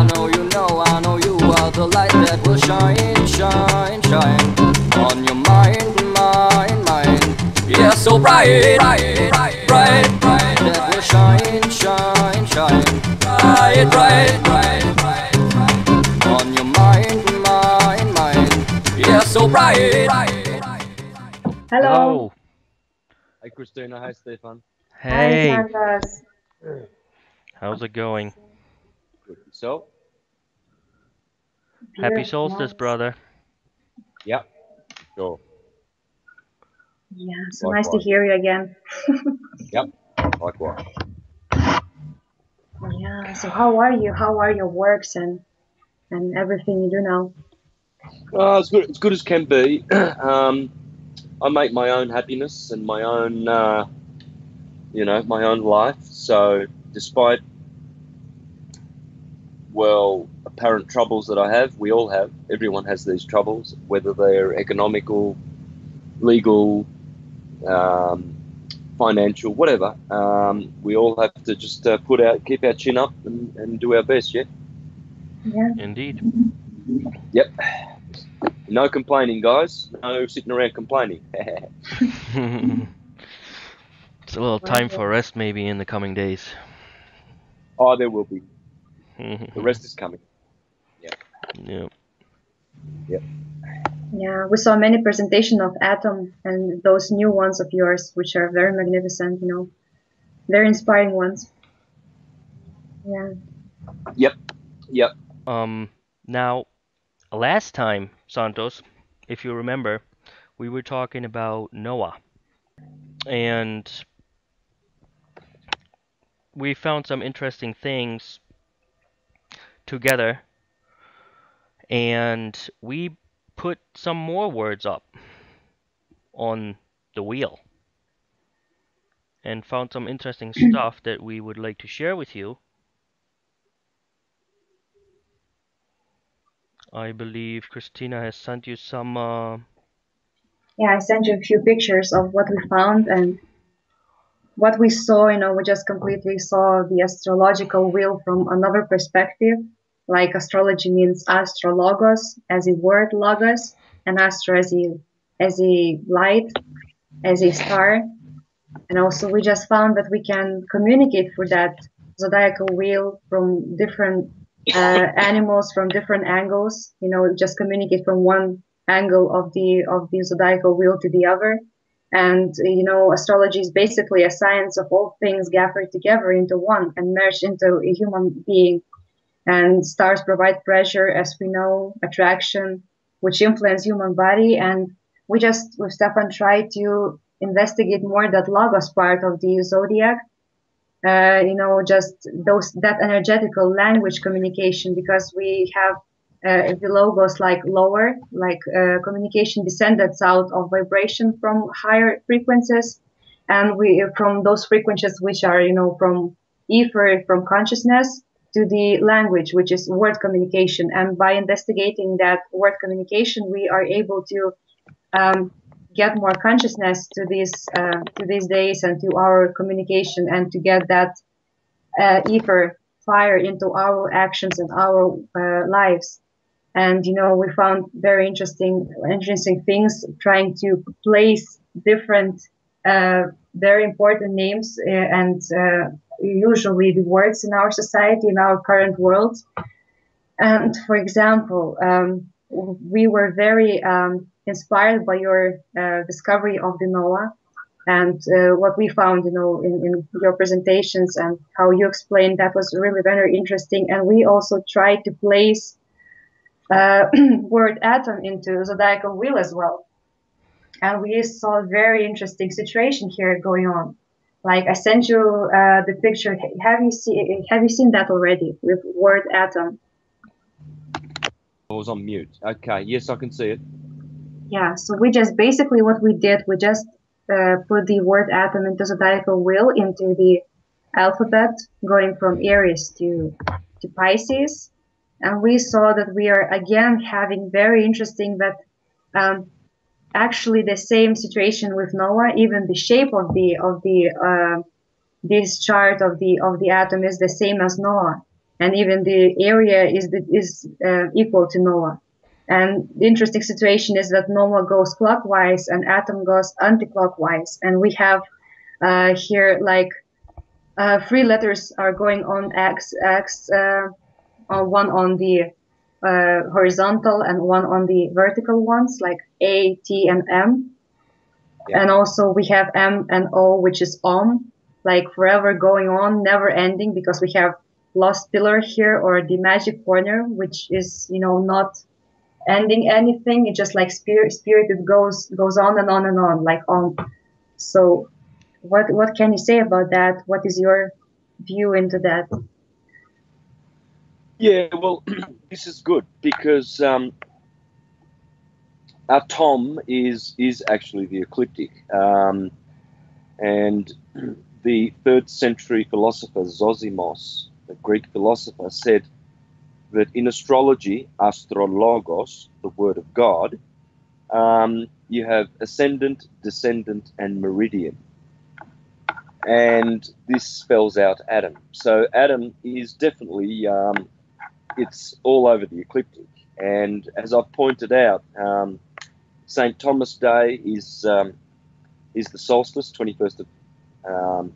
I know you know, I know you are the light that will shine, shine, shine on your mind, mind, mind. Yeah, so bright, bright, bright, bright, bright, that will shine, shine, shine. Bright, bright, bright, bright, bright on your mind, mind, mind. Yeah, so bright, bright, bright. Hello. Hi, Christina. Hi, Stefan. Hi, Hey, Santos. how's it going? Good. So, Happy Beautiful. solstice, brother. yeah, sure. Yeah, so nice to Likewise. hear you again. Yep, likewise. Yeah, so how are you? How are your works and everything you do now? It's good. It's good as can be. I make my own happiness and my own, my own life. So, despite apparent troubles that I have, we all have. Everyone has these troubles, whether they're economical, legal, financial, whatever. We all have to just keep our chin up and do our best. Yeah. Yeah. Indeed. Yep. No complaining, guys. No sitting around complaining. It's a little time for rest maybe in the coming days. Oh, there will be. The rest is coming. Yeah. Yeah. Yep. Yeah, we saw many presentation of Atom and those new ones of yours, which are very magnificent, very inspiring ones. Yeah. Yep. Yep. Now, last time, Santos, if you remember, we were talking about Noah. And we found some interesting things together. And we put some more words up on the wheel. And found some interesting stuff that we would like to share with you. I believe Christina has sent you some. Yeah, I sent you a few pictures of what we found and what we saw. We just completely saw the astrological wheel from another perspective. Like astrology means astrologos as a word logos, and astro as a light, as a star. And also we just found that we can communicate through that zodiacal wheel from different animals from different angles. Just communicate from one angle of the zodiacal wheel to the other. And astrology is basically a science of all things gathered together into one and merged into a human being. And stars provide pressure, as we know, attraction, which influence human body. And we just, with Stefan, try to investigate more that logos part of the zodiac. Just that energetical language communication, because we have the logos like lower, like communication descended out of vibration from higher frequencies, and we from those frequencies which are from ether, from consciousness, to the language, which is word communication. And by investigating that word communication, we are able to get more consciousness to these days and to our communication, and to get that ether fire into our actions and our lives. And we found very interesting things, trying to place different very important names and usually the words in our society, in our current world. And for example, we were very inspired by your discovery of the Noah, and what we found, in your presentations and how you explained, that was really very interesting. And we also tried to place word atom into zodiacal wheel as well. And we saw a very interesting situation here going on. Like I sent you the picture. Have you seen that already with word atom? I was on mute. Okay. Yes, I can see it. Yeah. So we just basically what we did, we just put the word atom into zodiacal wheel into the alphabet, going from Aries to Pisces, and we saw that we are again having very interesting that actually the same situation with Noah. Even the shape of the this chart of the atom is the same as Noah. and even the area is equal to Noah. And the interesting situation is that Noah goes clockwise and Atom goes anti-clockwise, and we have here like three letters are going on X, one on the horizontal and one on the vertical ones, like A, T, and M. Yeah. And also we have M and O, which is Om, like forever going on, never ending, because we have lost pillar here, or the magic corner, which is, you know, not ending anything. It's just like spirit it goes on and on and on, like Om. So what can you say about that? What is your view into that? Yeah, well, this is good because our Tom is actually the ecliptic, and the 3rd century philosopher Zosimos, the Greek philosopher, said that in astrology, astrologos, the word of God, you have ascendant, descendant, and meridian. And this spells out Adam. So Adam is definitely, it's all over the ecliptic. And as I've pointed out, St. Thomas Day is the solstice, 21st of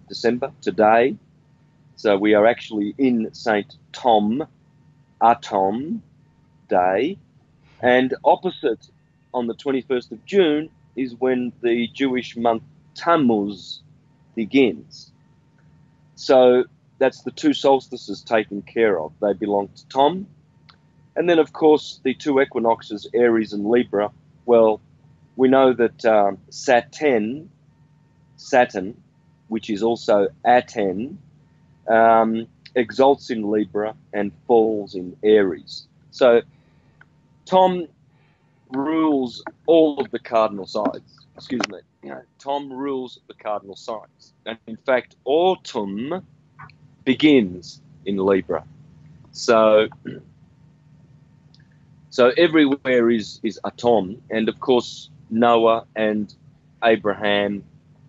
December, today. So we are actually in St. Tom, Atom Day. And opposite on the 21st of June is when the Jewish month Tammuz begins. So that's the two solstices taken care of. They belong to Tom. And then, of course, the two equinoxes, Aries and Libra. Well, we know that Saturn, which is also Aten, exalts in Libra and falls in Aries. So Tom rules all of the cardinal signs. Excuse me. Tom rules the cardinal signs. And in fact, autumn begins in Libra. So everywhere is Atom. And of course, Noah and Abraham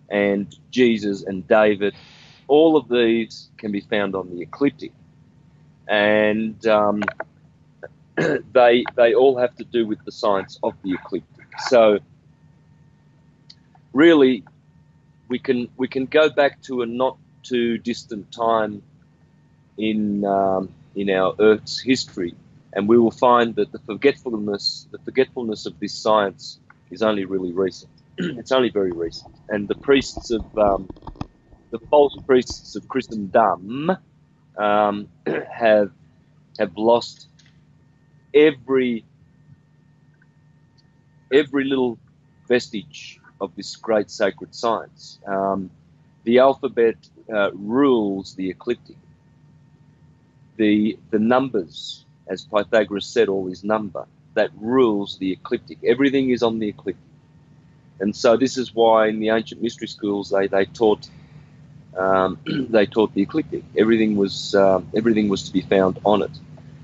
and Jesus and David, all of these can be found on the ecliptic. And they all have to do with the science of the ecliptic. So really, we can go back to a not too distant time in our Earth's history, and we will find that the forgetfulness of this science is only really recent. It's only very recent, and the priests of the false priests of Christendom have lost every little vestige of this great sacred science. The alphabet rules the ecliptic. The numbers, as Pythagoras said, all is number, that rules the ecliptic. Everything is on the ecliptic. And so this is why in the ancient mystery schools they taught they taught the ecliptic. Everything was to be found on it.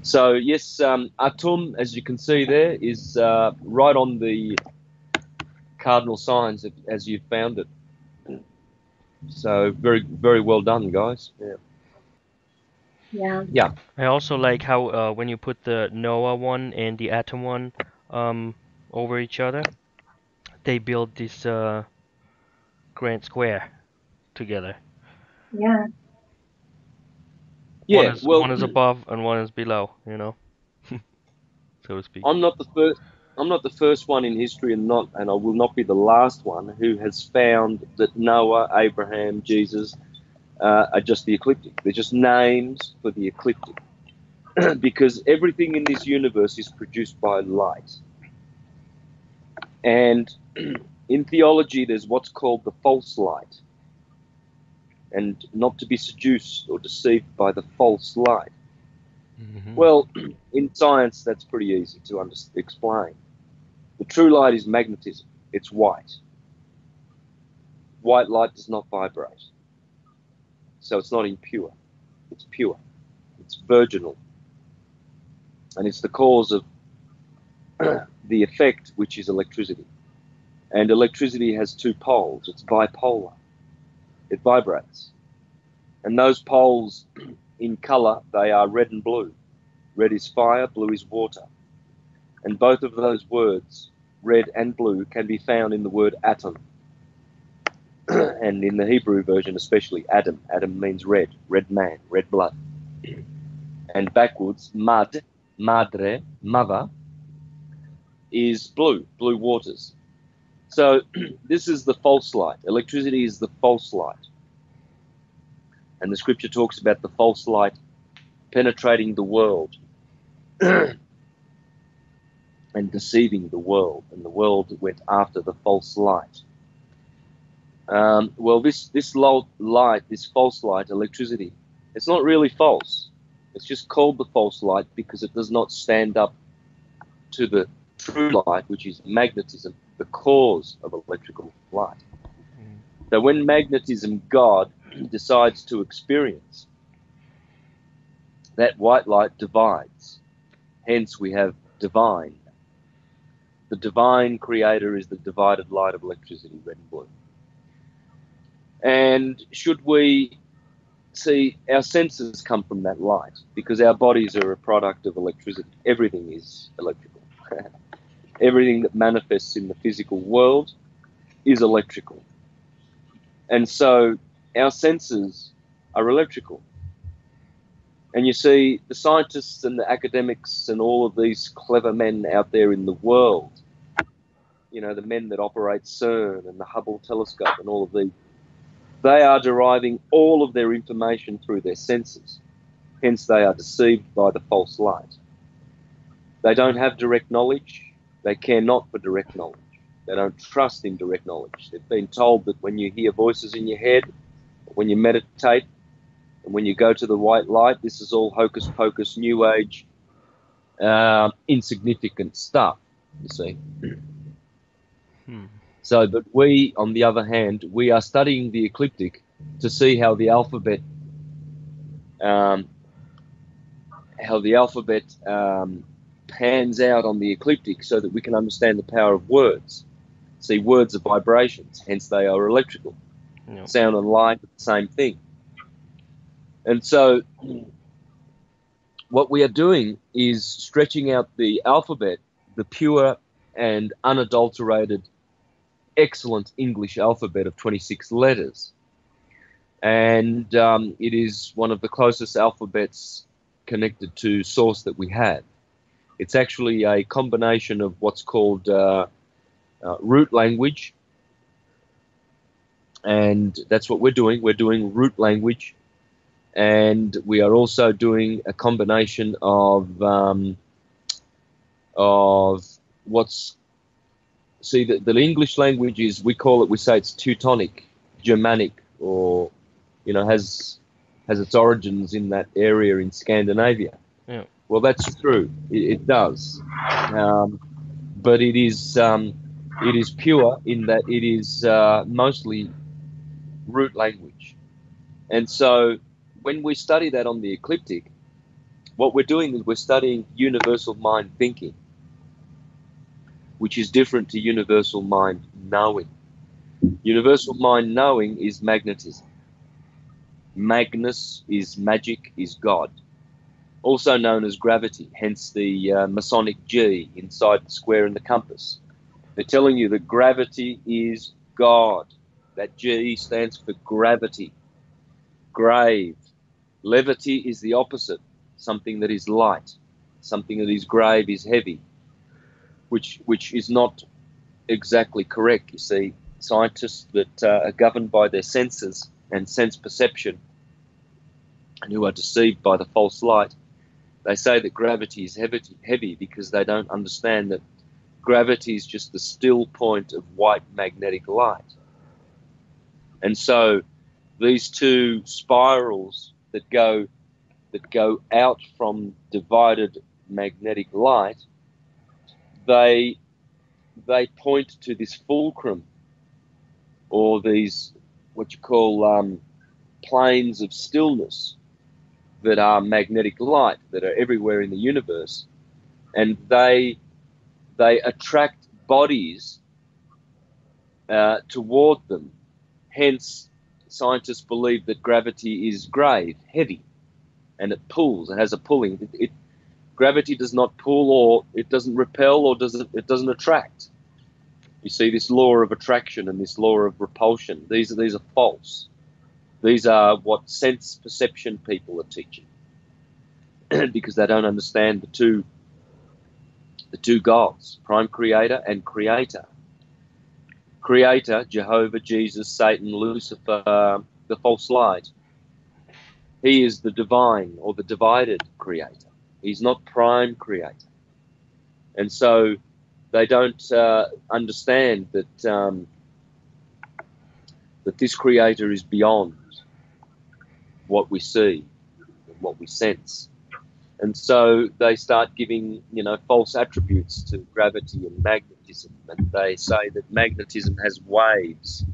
So yes, Atum, as you can see there, is right on the cardinal signs as you found it. So very, very well done, guys. Yeah. Yeah. Yeah. I also like how when you put the Noah one and the Atom one over each other, they build this grand square together. Yeah. Yeah. Well, One is above and one is below, you know, so to speak. I'm not the first. I'm not the first one in history, and I will not be the last one who has found that Noah, Abraham, Jesus are just the ecliptic. They're just names for the ecliptic, because everything in this universe is produced by light. And in theology, there's what's called the false light, and not to be seduced or deceived by the false light. Mm-hmm. Well, in science, that's pretty easy to explain. The true light is magnetism. It's white. White light does not vibrate. So it's not impure. It's pure. It's virginal. And it's the cause of the effect, which is electricity. And electricity has two poles. It's bipolar. It vibrates. And those poles in color, they are red and blue. Red is fire, blue is water. And both of those words, red and blue, can be found in the word atom. And in the Hebrew version especially, Adam. Adam means red, red man, red blood. And backwards, mad, madre, mother, is blue, blue waters. So this is the false light. Electricity is the false light. And the scripture talks about the false light penetrating the world and deceiving the world. And the world went after the false light. Well, this light, this false light, electricity, it's not really false. It's just called the false light because it does not stand up to the true light, which is magnetism, the cause of electrical light. So when magnetism, God, decides to experience, that white light divides. Hence we have divine. The divine creator is the divided light of electricity, red and blue. And should we see, our senses come from that light because our bodies are a product of electricity. Everything is electrical. Everything that manifests in the physical world is electrical. And so our senses are electrical. And you see, the scientists and the academics and all of these clever men out there in the world, you know, the men that operate CERN and the Hubble telescope and all of these, they are deriving all of their information through their senses. Hence, they are deceived by the false light. They don't have direct knowledge. They care not for direct knowledge. They don't trust in direct knowledge. They've been told that when you hear voices in your head, when you meditate, and when you go to the white light, this is all hocus pocus, new age, insignificant stuff, you see. So, but we, on the other hand, we are studying the ecliptic to see how the alphabet, pans out on the ecliptic, so that we can understand the power of words. See, words are vibrations, hence they are electrical. Yep. Sound and light are the same thing. And so, what we are doing is stretching out the alphabet, the pure and unadulterated excellent English alphabet of 26 letters. And it is one of the closest alphabets connected to source that we have. It's actually a combination of what's called root language. And that's what we're doing. We're doing root language. And we are also doing a combination of what's, see, the English language is, we say it's Teutonic, Germanic, or, you know, has its origins in that area in Scandinavia. Yeah. Well, that's true. It does. But it is pure in that it is mostly root language. And so when we study that on the ecliptic, what we're doing is we're studying universal mind thinking, which is different to universal mind knowing. Universal mind knowing is magnetism. Magnus is magic, is God. Also known as gravity, hence the Masonic G inside the square and the compass. They're telling you that gravity is God. That G stands for gravity. Grave. Levity is the opposite. Something that is light. Something that is grave is heavy. Which is not exactly correct. You see, scientists that are governed by their senses and sense perception and who are deceived by the false light, they say that gravity is heavy because they don't understand that gravity is just the still point of white magnetic light. And so these two spirals that go out from divided magnetic light, they point to this fulcrum, or these what you call planes of stillness that are magnetic light, that are everywhere in the universe, and they attract bodies toward them. Hence, scientists believe that gravity is grave, heavy, and it pulls. It has a pulling. Gravity does not pull, or it doesn't repel, or it doesn't attract. You see this law of attraction and this law of repulsion. These are false. These are what sense perception people are teaching, because they don't understand the two gods: prime creator and creator. Creator, Jehovah, Jesus, Satan, Lucifer, the false light. He is the divine or the divided creator. He's not prime creator. And so they don't understand that that this creator is beyond what we see and what we sense. And so they start giving, false attributes to gravity and magnetism. And they say that magnetism has waves,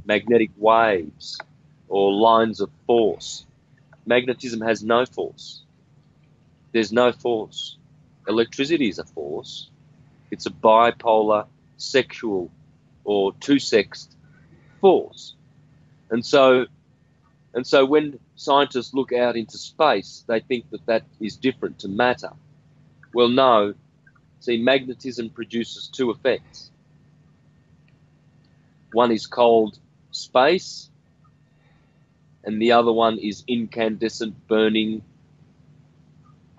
magnetic waves or lines of force. Magnetism has no force. There's no force. Electricity is a force. It's a bipolar, sexual, or two-sexed force. And so when scientists look out into space, they think that is different to matter. Well, no. See, magnetism produces two effects. One is cold space, and the other one is incandescent, burning,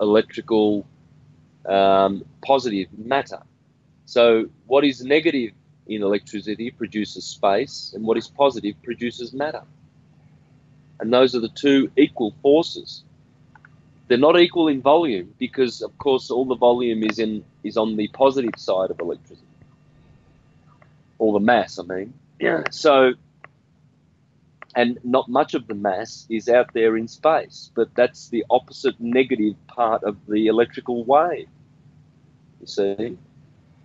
electrical, positive matter. So what is negative in electricity produces space, and what is positive produces matter. And those are the two equal forces. They're not equal in volume, because of course all the volume is on the positive side of electricity. All the mass, I mean. Yeah. So, and not much of the mass is out there in space, but that's the opposite negative part of the electrical wave. You see?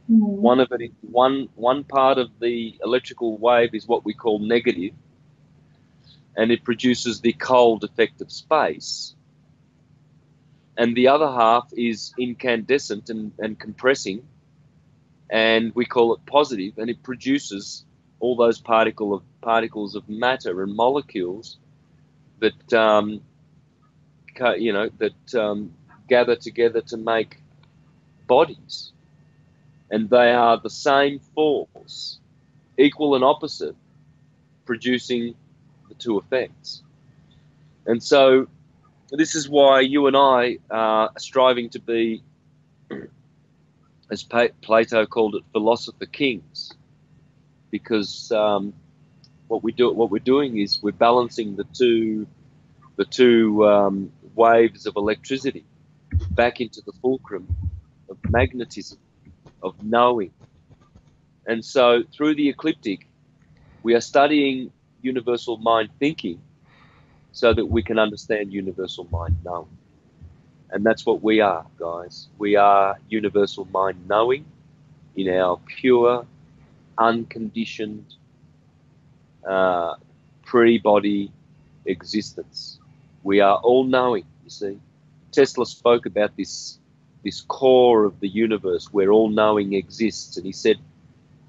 One part of the electrical wave is what we call negative, and it produces the cold effect of space. And the other half is incandescent and compressing, and we call it positive, and it produces all those particles of matter and molecules that gather together to make bodies. And they are the same force, equal and opposite, producing the two effects. And so this is why you and I are striving to be, as Plato called it, philosopher kings, because what we're doing is we're balancing the two waves of electricity back into the fulcrum of magnetism, of knowing. And so through the Ecliptic, we are studying universal mind thinking so that we can understand universal mind knowing. And that's what we are, guys. We are universal mind knowing in our pure, unconditioned, pre-body existence. We are all knowing, you see. Tesla spoke about this core of the universe where all knowing exists. And he said,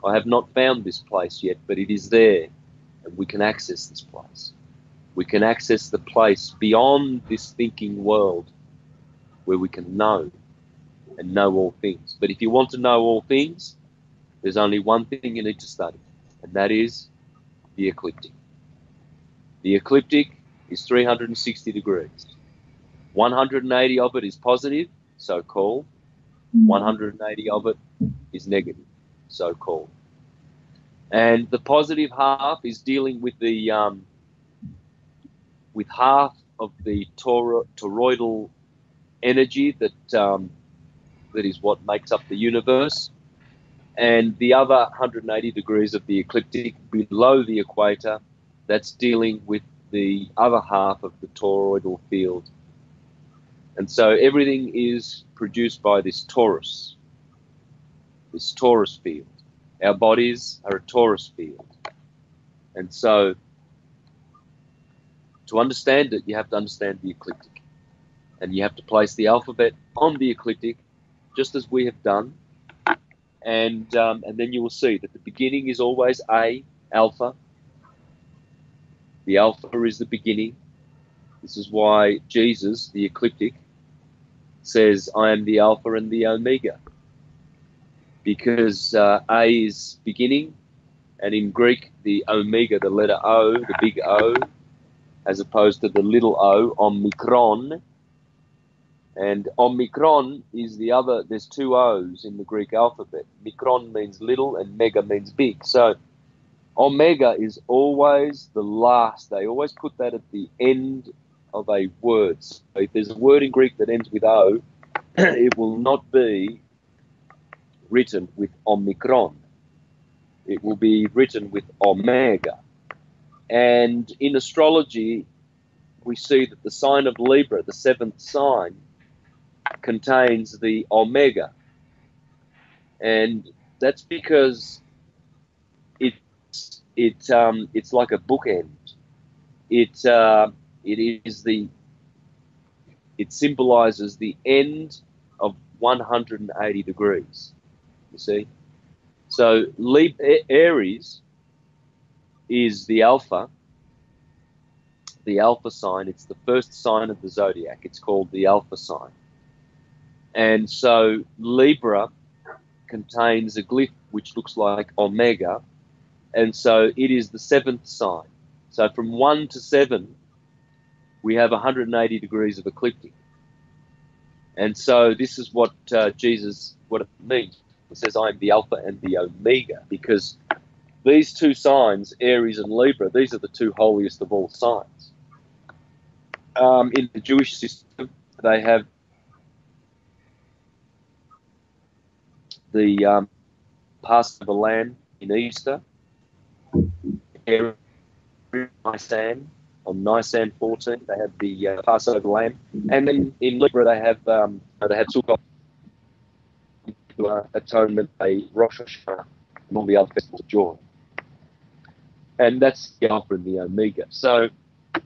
I have not found this place yet, but it is there, and we can access this place. We can access the place beyond this thinking world where we can know and know all things. But if you want to know all things, there's only one thing you need to study, and that is the Ecliptic. The Ecliptic is 360 degrees. 180 of it is positive, so-called. 180 of it is negative, so-called. And the positive half is dealing with the with half of the toroidal energy that is what makes up the universe, and the other 180 degrees of the ecliptic below the equator, that's dealing with the other half of the toroidal field. And so everything is produced by this torus field. Our bodies are a torus field. And so to understand it, you have to understand the ecliptic. And you have to place the alphabet on the ecliptic, just as we have done. And then you will see that the beginning is always A, alpha. The alpha is the beginning. This is why Jesus, the Ecliptic, says, I am the Alpha and the Omega. Because A is beginning, and in Greek, the Omega, the letter O, the big O, as opposed to the little o, Omicron. And Omicron is the other, there's two O's in the Greek alphabet. Micron means little and mega means big. So Omega is always the last. They always put that at the end of a word. So if there's a word in Greek that ends with O, it will not be written with Omicron. It will be written with Omega. And in astrology, we see that the sign of Libra, the seventh sign, contains the Omega. And that's because it's like a bookend. It symbolizes the end of 180 degrees. You see, so Aries is the Alpha sign. It's the first sign of the zodiac. It's called the Alpha sign. And so Libra contains a glyph which looks like Omega, and so it is the seventh sign. So from 1 to 7, we have 180 degrees of ecliptic. And so this is what what it means. It says, I am the Alpha and the Omega, because these two signs, Aries and Libra, these are the two holiest of all signs. In the Jewish system, they have the Passover lamb in Easter, Nisan, on Nisan 14, they have the Passover lamb, and then in Libra they have Sukkot, atonement, a Rosh Hashanah, and all the other festivals of joy, and that's the Alpha and the Omega. So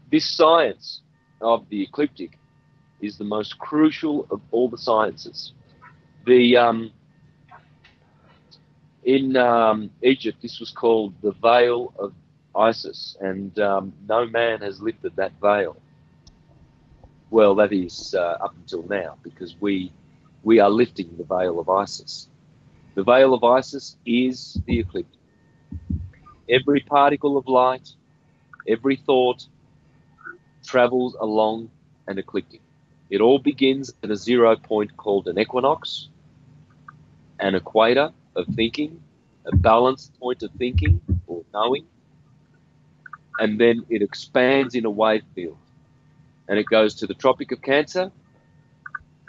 this science of the ecliptic is the most crucial of all the sciences. In Egypt, this was called the veil of Isis, and no man has lifted that veil. Well, that is up until now, because we are lifting the veil of Isis. The veil of Isis is the ecliptic. Every particle of light, every thought travels along an ecliptic. It all begins at a 0 point called an equinox, an equator of thinking, a balanced point of thinking or knowing, and then it expands in a wave field, and it goes to the Tropic of Cancer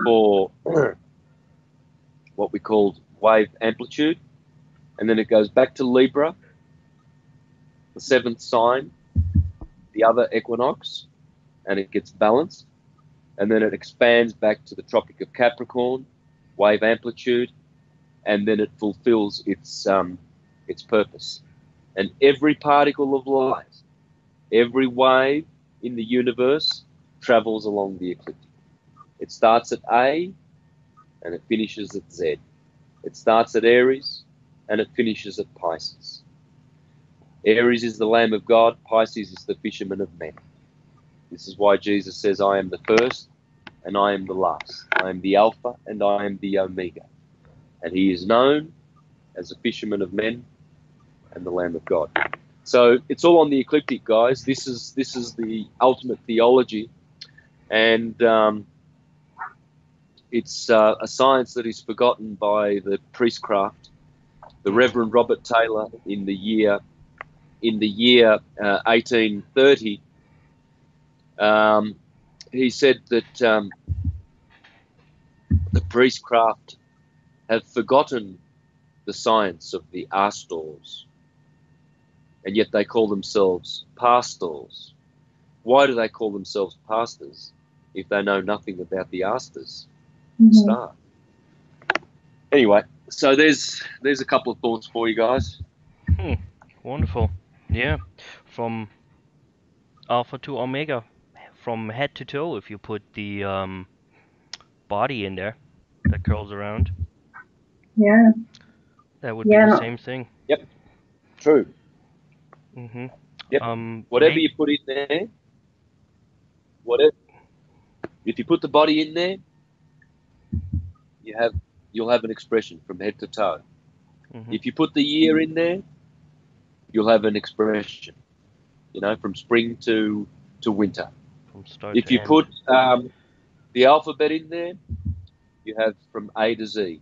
for what we call wave amplitude, and then it goes back to Libra, the seventh sign, the other equinox, and it gets balanced, and then it expands back to the Tropic of Capricorn, wave amplitude, and then it fulfills its purpose. And every particle of light, every wave in the universe travels along the ecliptic. It starts at A and it finishes at Z. It starts at Aries and it finishes at Pisces. Aries is the Lamb of God, Pisces is the fisherman of men. This is why Jesus says, I am the first and I am the last. I am the Alpha and I am the Omega. And he is known as the fisherman of men and the Lamb of God. So it's all on the ecliptic, guys. This is the ultimate theology, and it's a science that is forgotten by the priestcraft. The Reverend Robert Taylor in the year 1830, he said that the priestcraft have forgotten the science of the Astors, and yet they call themselves pastors. Why do they call themselves pastors if they know nothing about the Astors? Star. Anyway, so there's a couple of thoughts for you guys. Wonderful. Yeah, from Alpha to Omega, from head to toe, if you put the body in there that curls around. Yeah. That would be the same thing. Yep. True. Mm-hmm. Yep. Whatever maybe, you put in there. whatever. If you put the body in there, you'll have an expression from head to toe. Mm-hmm. If you put the year in there, you'll have an expression, from spring to winter. From start If to you end. put the alphabet in there, you have from A to Z.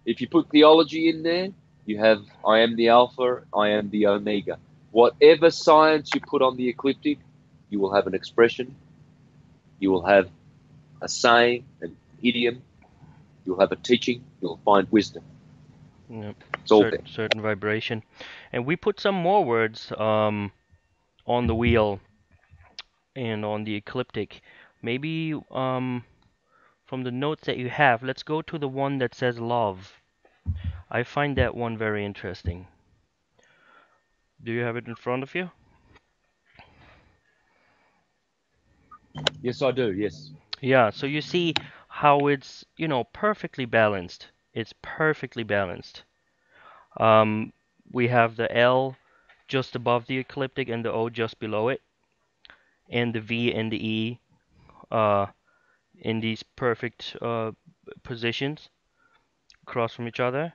If you put theology in there, you have I am the Alpha, I am the Omega. Whatever science you put on the ecliptic, you will have an expression, you will have a saying, an idiom, you'll have a teaching, you'll find wisdom. Yep. It's all there. Certain vibration. And we put some more words on the wheel and on the ecliptic. Maybe from the notes that you have, let's go to the one that says love. I find that one very interesting. Do you have it in front of you? Yes, I do, yes. Yeah, so you see how it's, perfectly balanced. It's perfectly balanced. We have the L just above the ecliptic and the O just below it, and the V and the E uh, in these perfect positions across from each other.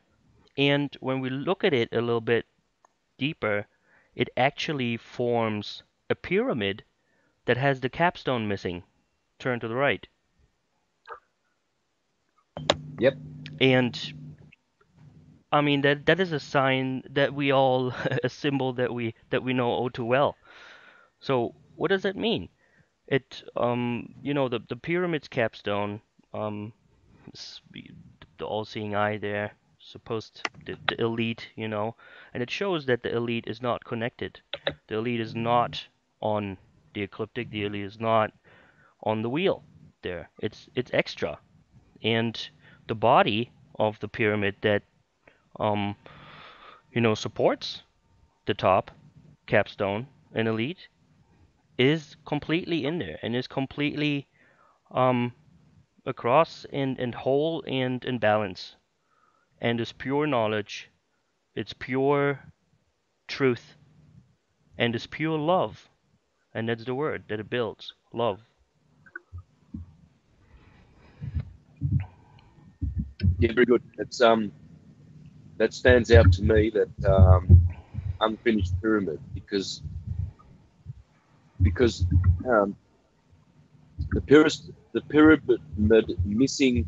And when we look at it a little bit deeper, it actually forms a pyramid that has the capstone missing, turned to the right. Yep. And I mean that is a sign that we all a symbol that we know all too well. So what does that mean? It the pyramid's capstone, the all-seeing eye there, supposed the elite, and it shows that the elite is not connected. The elite is not on the ecliptic. The elite is not on the wheel there. It's extra, and the body of the pyramid that um supports the top capstone and elite is completely in there and is completely um across and whole and in balance, and is pure knowledge. It's pure truth, and it's pure love, and that's the word that it builds, love. Yeah, very good. It's that stands out to me, that unfinished pyramid, because um, the pyramid missing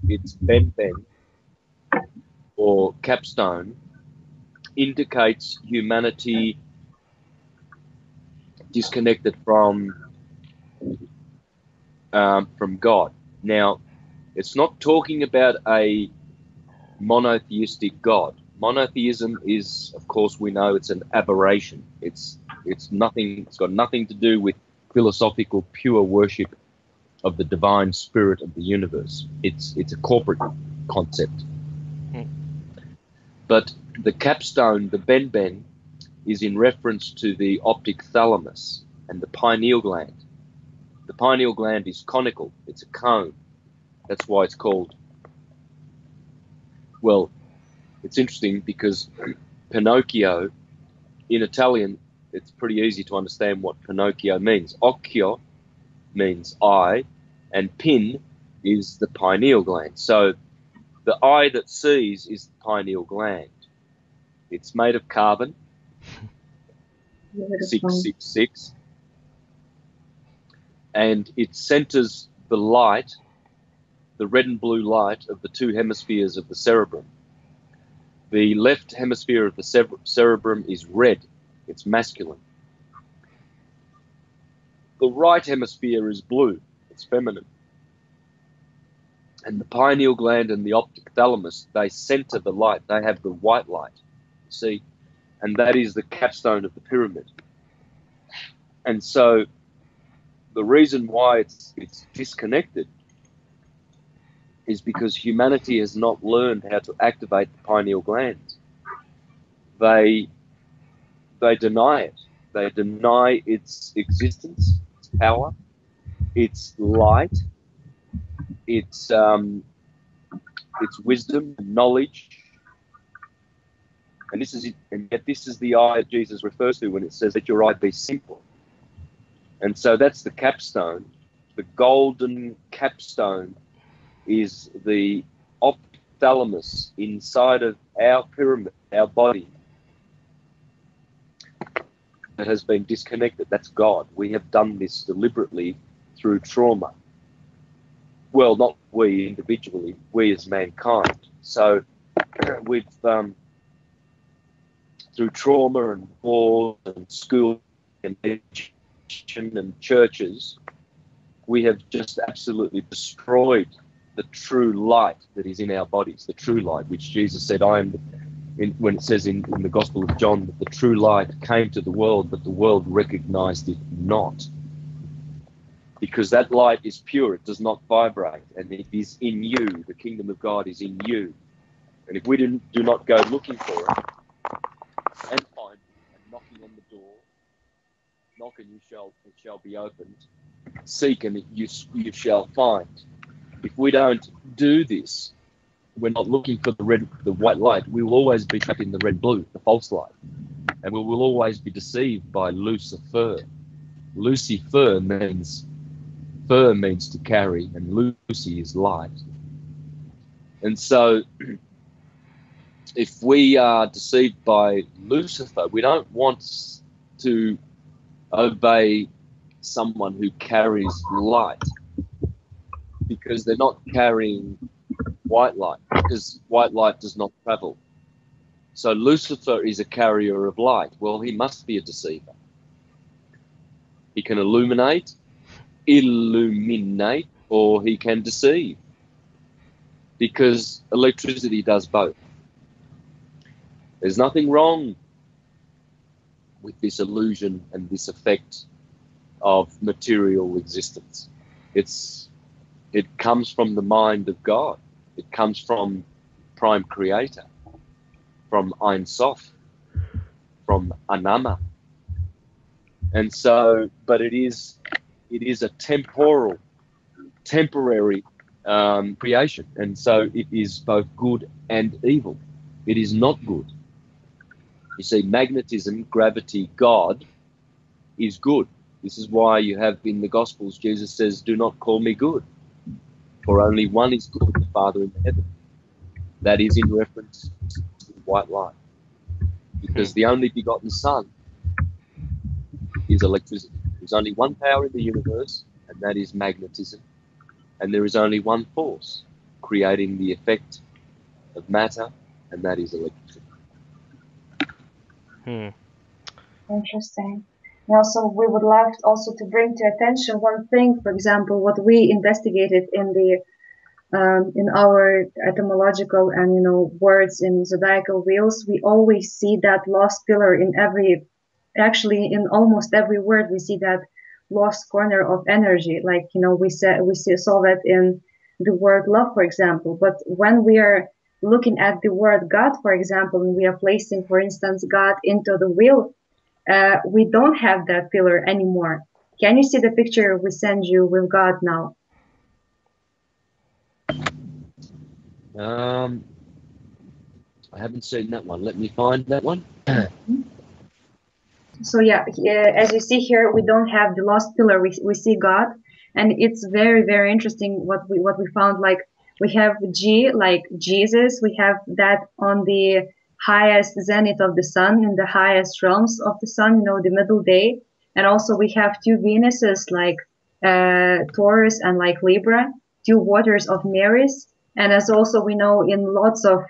its ben or capstone indicates humanity disconnected from God. Now, it's not talking about a monotheistic God. Monotheism is, of course, we know it's an aberration. It's nothing. It's got nothing to do with philosophical pure worship of the divine spirit of the universe. It's a corporate concept. But the capstone, the ben, is in reference to the optic thalamus and the pineal gland. The pineal gland is conical. It's a cone. That's why it's called. Well, it's interesting because Pinocchio, in Italian, it's pretty easy to understand what Pinocchio means. Occhio means eye, and pin is the pineal gland. So the eye that sees is the pineal gland. It's made of carbon, 666, and it centers the light, the red and blue light of the two hemispheres of the cerebrum. The left hemisphere of the cerebrum is red. It's masculine. The right hemisphere is blue. It's feminine. And the pineal gland and the optic thalamus, they center the light. They have the white light, see? And that is the capstone of the pyramid. And so the reason why it's disconnected is because humanity has not learned how to activate the pineal gland. They deny it. They deny its existence, its power, its light, its wisdom, knowledge. And this is it. And yet this is the eye that Jesus refers to when it says, "Let your eye be simple." And so that's the capstone. The golden capstone is the opthalamus inside of our pyramid, our body, that has been disconnected. That's God. We have done this deliberately through trauma. Well, not we individually, we as mankind. So we've, through trauma and wars and school and education and churches, we have just absolutely destroyed the true light that is in our bodies, the true light, which Jesus said, I am, when it says in the Gospel of John that the true light came to the world, but the world recognized it not. Because that light is pure, it does not vibrate, and it is in you. The kingdom of God is in you. And if we do not go looking for it, and find it, and knocking on the door, knock and it shall be opened, seek and you shall find. If we don't do this, we're not looking for the white light, we will always be trapped in the red-blue, the false light. And we will always be deceived by Lucifer. Lucifer means, fur means to carry, and Lucy is light. And so, if we are deceived by Lucifer, we don't want to obey someone who carries light, because they're not carrying white light, because white light does not travel. So Lucifer is a carrier of light. Well, he must be a deceiver. He can illuminate, or he can deceive, because electricity does both. There's nothing wrong with this illusion and this effect of material existence. It comes from the mind of God. It comes from Prime Creator, from Ein Sof, from Anama. And so, but it is a temporary creation. And so it is both good and evil. It is not good. You see, magnetism, gravity, God is good. This is why you have in the Gospels, Jesus says, do not call me good, for only one is good, the Father in heaven. That is in reference to white light. Because the only begotten Son is electricity. There's only one power in the universe, and that is magnetism. And there is only one force creating the effect of matter, and that is electricity. Interesting. And also, we would love also to bring to attention one thing. For example, what we investigated in our etymological and words in zodiacal wheels, we always see that lost pillar in in almost every word. We see that lost corner of energy. Like we saw that in the word love, for example. But when we are looking at the word God, for example, and we are placing, for instance, God into the wheel, we don't have that pillar anymore. Can you see the picture we send you with God now? I haven't seen that one. Let me find that one. So yeah, as you see here, we don't have the lost pillar. We see God, and it's very, very interesting what we found. Like we have G, like Jesus. We have that on the highest zenith of the sun, in the highest realms of the sun, the middle day. And also we have two Venuses, like Taurus and like Libra, two waters of Maris. And as also we know in lots of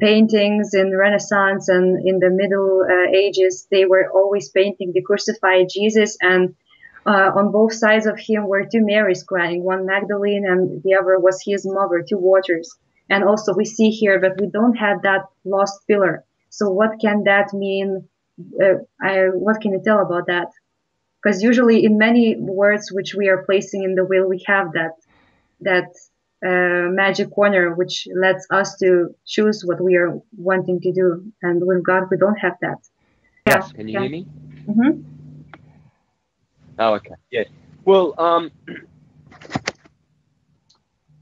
paintings in Renaissance and in the Middle Ages, they were always painting the crucified Jesus, and on both sides of him were two Marys crying, one Magdalene and the other was his mother, two waters. And also we see here that we don't have that lost pillar. So what can that mean? What can you tell about that? Because usually in many words which we are placing in the wheel, we have that magic corner which lets us to choose what we are wanting to do. And with God, we don't have that. Yes. Can you hear me? Mm-hmm. Oh, okay. Yeah. Well,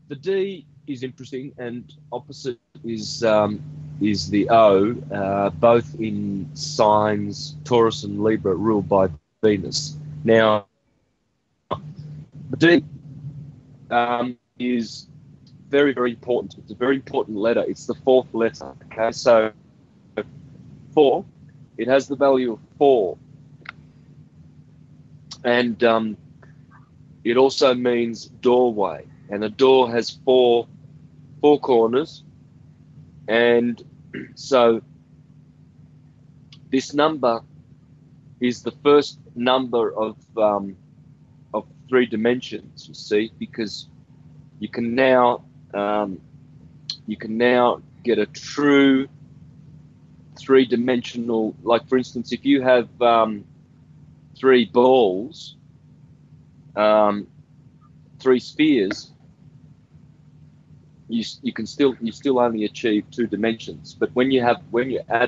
the D is interesting, and opposite is the O. Both in signs, Taurus and Libra, ruled by Venus. Now, D is very, very important. It's a very important letter. It's the fourth letter. Okay, so 4, it has the value of 4, and it also means doorway. And a door has four corners, and so this number is the first number of 3 dimensions. You see, because you can now get a true 3-dimensional. Like, for instance, if you have 3 balls, 3 spheres, you still only achieve 2 dimensions. But when you add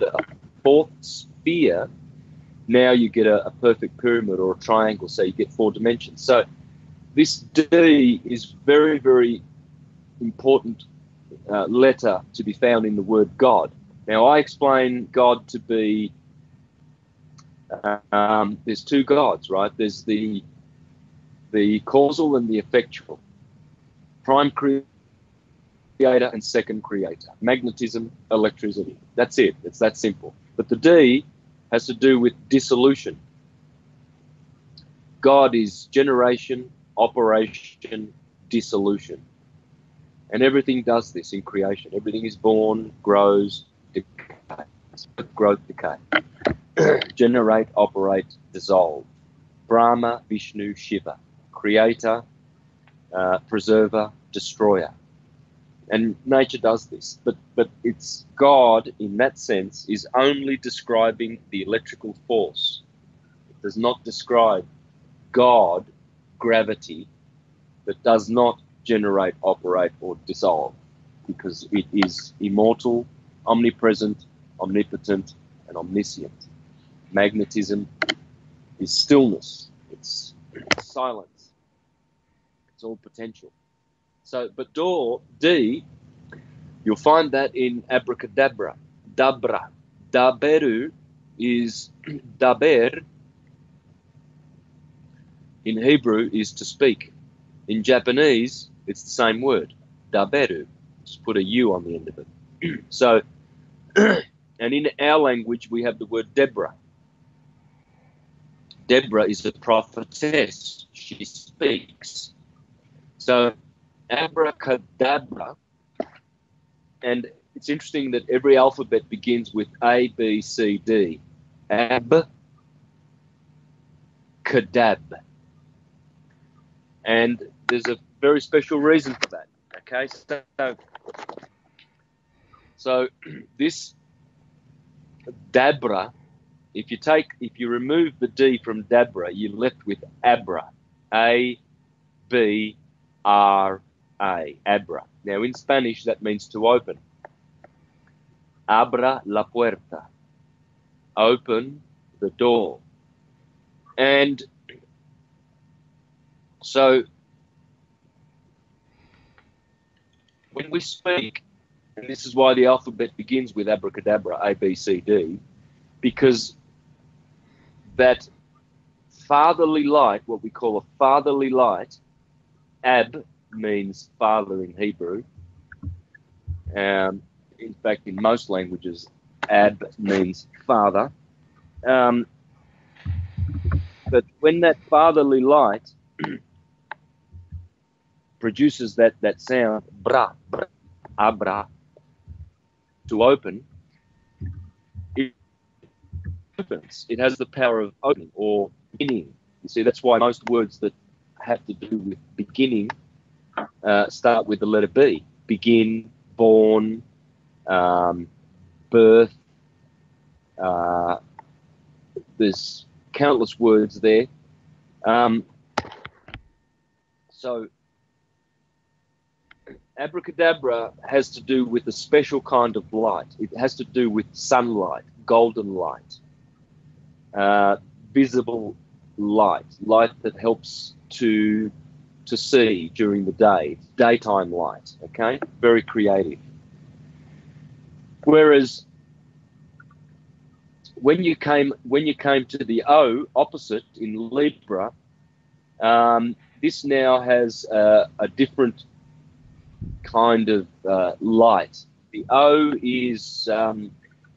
a 4th sphere, now you get a perfect pyramid or a triangle, so you get 4 dimensions. So this D is very, very important letter to be found in the word God. Now, I explain God to be, there's 2 gods, right? There's the causal and the effectual. Prime creator and second creator. Magnetism, electricity. That's it. It's that simple. But the D has to do with dissolution. God is generation, operation, dissolution. And everything does this in creation. Everything is born, grows, decays. Growth, decay. Generate, operate, dissolve. Brahma, Vishnu, Shiva. Creator, preserver, destroyer. And nature does this. But it's God, in that sense, is only describing the electrical force. It does not describe God, gravity, that does not generate, operate, or dissolve, because it is immortal, omnipresent, omnipotent, and omniscient. Magnetism is stillness. It's silence. It's all potential. So, but D, you'll find that in Abracadabra. Dabra. Daberu is daber. In Hebrew is to speak. In Japanese, it's the same word, daberu. Just put a U on the end of it. So, and in our language, we have the word Deborah. Deborah is a prophetess. She speaks. So, Abracadabra, and it's interesting that every alphabet begins with A, B, C, D. Ab-kadab. And there's a very special reason for that. Okay, so this Dabra, if you remove the D from Dabra, you're left with Abra. A-B-R-A. Abra. Now in Spanish that means to open. Abra la puerta. Open the door. And so when we speak, and this is why the alphabet begins with abracadabra, A, B, C, D, because that fatherly light, what we call a fatherly light, Ab means father in Hebrew. In fact, in most languages, Ab means father. But when that fatherly light produces that sound, bra, bra, abra, to open, it opens. It has the power of opening or beginning. You see, that's why most words that have to do with beginning start with the letter B. Begin, born, birth. There's countless words there. So abracadabra has to do with a special kind of light. It has to do with sunlight, golden light, visible light that helps to see during the day, daytime light, okay? Very creative. Whereas when you came to the O opposite in Libra, this now has a different kind of light. The O is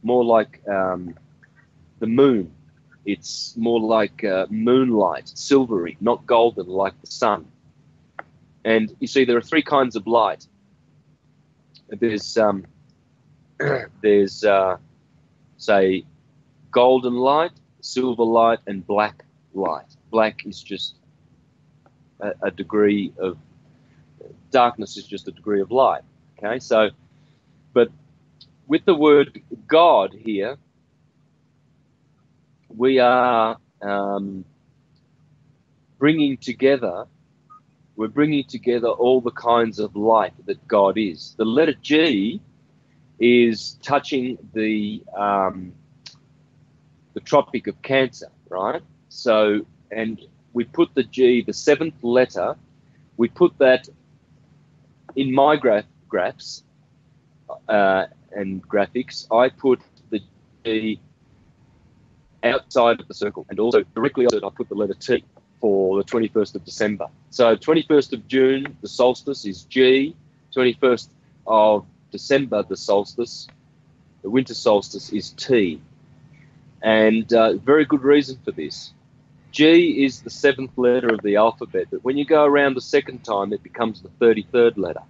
more like the moon. It's more like moonlight, silvery, not golden like the sun. And you see, there are three kinds of light. There's say golden light, silver light, and black light. Black is just a degree of darkness, is just a degree of light. Okay, so, but with the word God here, we are bringing together all the kinds of light that God is. The letter G is touching the Tropic of Cancer, right? So, and we put the G, the seventh letter, we put that in my graphs and graphics. I put the G outside of the circle, and also directly opposite I put the letter T for the 21st of December. So 21st of June, the solstice is G. 21st of December, the solstice, the winter solstice, is T. And very good reason for this. G is the seventh letter of the alphabet, but when you go around the second time, it becomes the 33rd letter.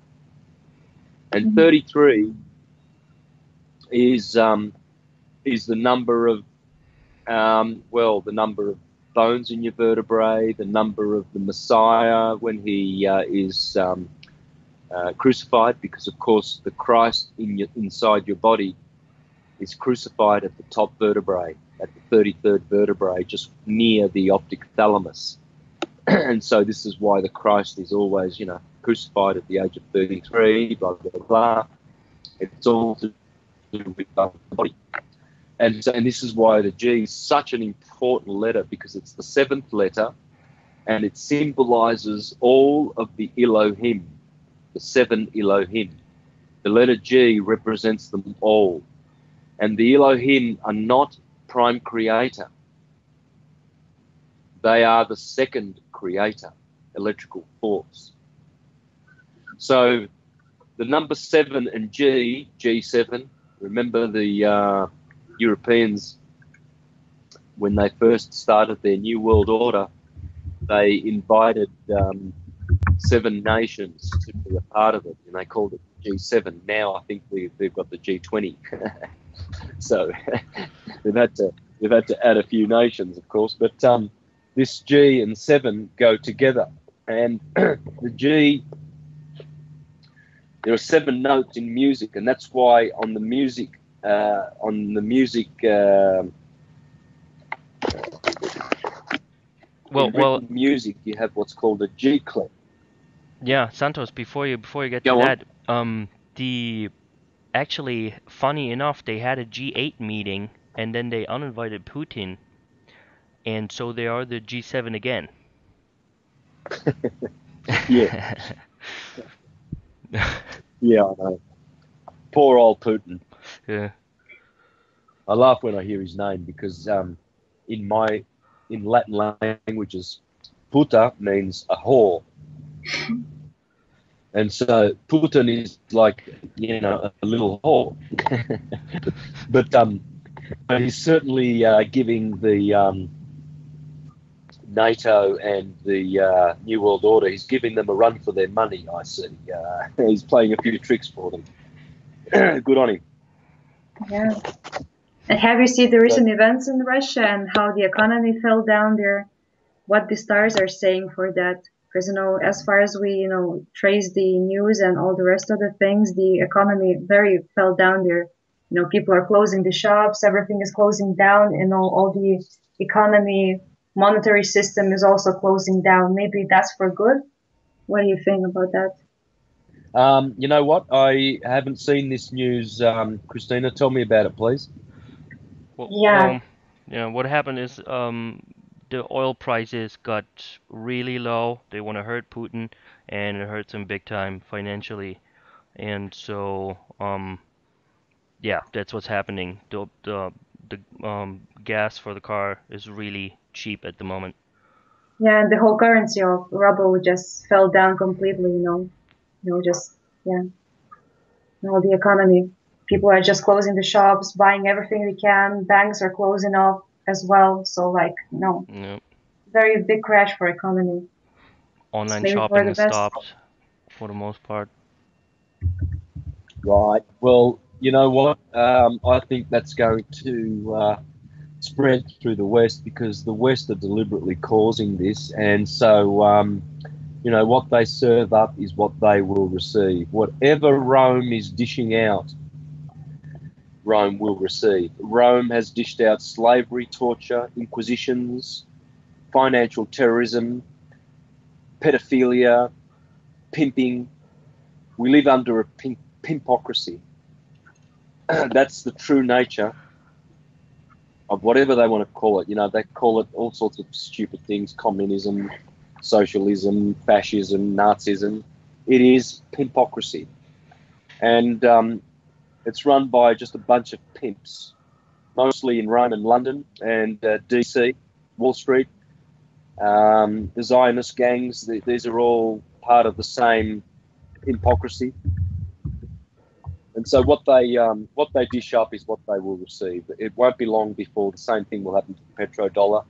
And 33 is the number of the number of bones in your vertebrae, the number of the Messiah when he is crucified, because of course the Christ inside your body is crucified at the top vertebrae, at the 33rd vertebrae, just near the optic thalamus. And so this is why the Christ is always, crucified at the age of 33, blah, blah, blah. It's all to do with the body. And this is why the G is such an important letter, because it's the seventh letter and it symbolizes all of the Elohim, the seven Elohim. The letter G represents them all. And the Elohim are not prime creator. They are the second creator, electrical force. So the number 7 and G, G7, remember the Europeans, when they first started their New World Order, they invited 7 nations to be a part of it, and they called it G7. Now I think they've got the G20. So they've had to add a few nations, of course, but this G and 7 go together. And the G, there are 7 notes in music, and that's why on the music music you have what's called a G clef. Yeah, Santos, before you get to that, actually, funny enough, they had a G8 meeting and then they uninvited Putin, and so they are the G7 again. Yeah. Yeah, I know. Poor old Putin. Yeah. I laugh when I hear his name because in Latin languages, puta means a whore. And so Putin is like, a little whore. But he's certainly giving the NATO and the New World Order, he's giving them a run for their money, I see. He's playing a few tricks for them. Good on him. Yeah. And have you seen the recent events in Russia and how the economy fell down there? What the stars are saying for that? Because, as far as we, trace the news and all the rest of the things, the economy very fell down there. People are closing the shops, everything is closing down, and all the economy, monetary system is also closing down. Maybe that's for good. What do you think about that? You know what? I haven't seen this news. Christina, tell me about it, please. Well, what happened is the oil prices got really low. They want to hurt Putin, and it hurts him big time financially. And so, that's what's happening. The gas for the car is really cheap at the moment. Yeah, and the whole currency of ruble just fell down completely, just, yeah, the economy. People are just closing the shops, buying everything they can. Banks are closing off as well. So, like, Yeah. very big crash for economy. It's Online maybe for shopping the has best. stopped for the most part. Right. Well, you know what? I think that's going to spread through the West because the West are deliberately causing this, and so you know what they serve up is what they will receive. Whatever Rome is dishing out, Rome will receive. Rome has dished out slavery, torture, inquisitions, financial terrorism, pedophilia, pimping. We live under a pimpocracy. That's the true nature of whatever they want to call it. You know, they call it all sorts of stupid things: communism, socialism, fascism, Nazism. It is pimpocracy, and it's run by just a bunch of pimps, mostly in Rome and London and DC, Wall Street. The Zionist gangs. These are all part of the same pimpocracy. And so what they dish up is what they will receive. It won't be long before the same thing will happen to the petrodollar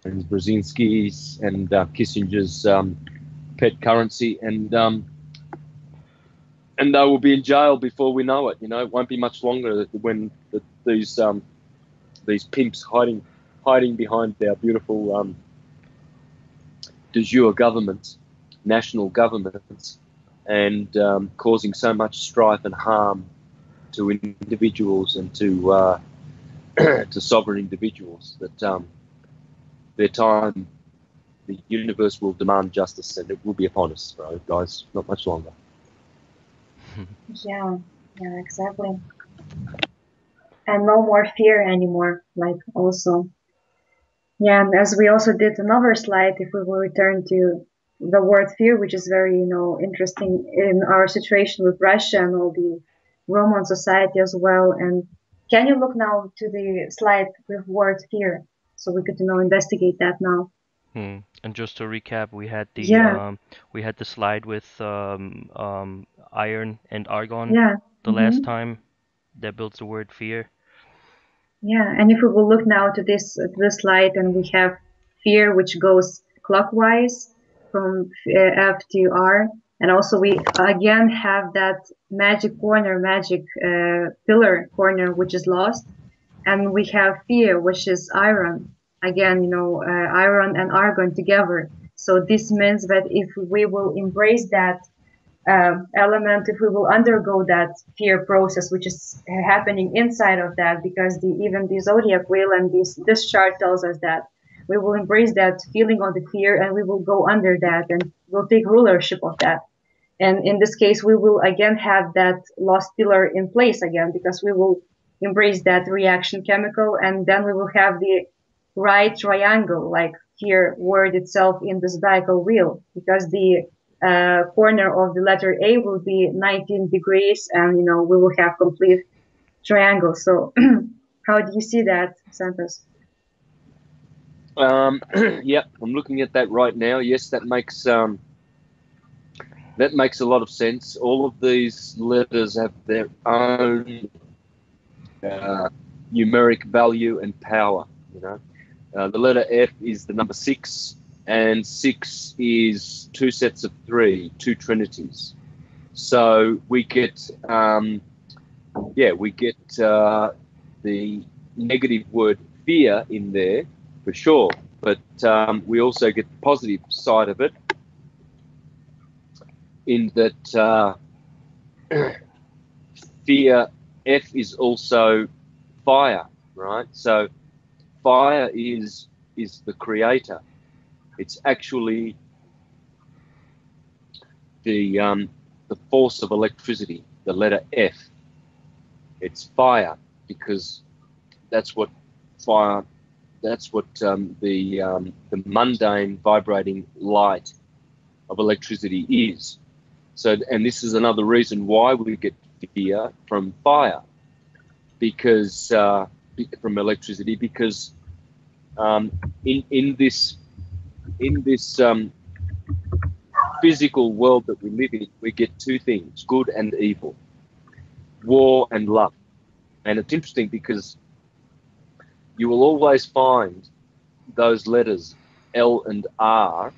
and Brzezinski's and Kissinger's pet currency, and they will be in jail before we know it. You know, it won't be much longer when these pimps hiding behind our beautiful de jure governments, national governments, and causing so much strife and harm to individuals and to to sovereign individuals that their time, the universe will demand justice, and it will be upon us, right, guys? Not much longer. Yeah, exactly. And no more fear anymore, like also. Yeah, and as we also did another slide, if we will return to the word fear, which is very, interesting in our situation with Russia and all the Roman society as well. And can you look now to the slide with word fear so we could, investigate that now? And just to recap, Yeah, we had the slide with iron and argon yeah. the last time that builds the word fear. Yeah, and if we will look now to this slide, and we have fear, which goes clockwise from F to R, and also we again have that magic pillar corner, which is lost, and we have fear, which is iron. Again, iron and argon together. So this means that if we will embrace that element, if we will undergo that fear process, which is happening inside of that, because even the zodiac wheel and this chart tells us that we will embrace that feeling of the fear and we will go under that and we'll take rulership of that. And in this case, we will again have that lost pillar in place again, because we will embrace that reaction chemical, and then we will have the right triangle, like here word itself in the zodiacal wheel, because the corner of the letter A will be 19 degrees, and we will have complete triangle. So how do you see that, Santos? Yeah, I'm looking at that right now. Yes, that makes a lot of sense. All of these letters have their own numeric value and power. The letter F is the number 6, and 6 is 2 sets of 3, 2 trinities. So we get the negative word fear in there for sure, but we also get the positive side of it in that fear, F is also fire, right? So fire is the creator. It's actually the force of electricity, the letter F. It's fire because that's what fire. That's what the mundane vibrating light of electricity is. So, and this is another reason why we get fear from fire, because from electricity, because in this physical world that we live in, we get two things: good and evil, war and love. And it's interesting because you will always find those letters L and R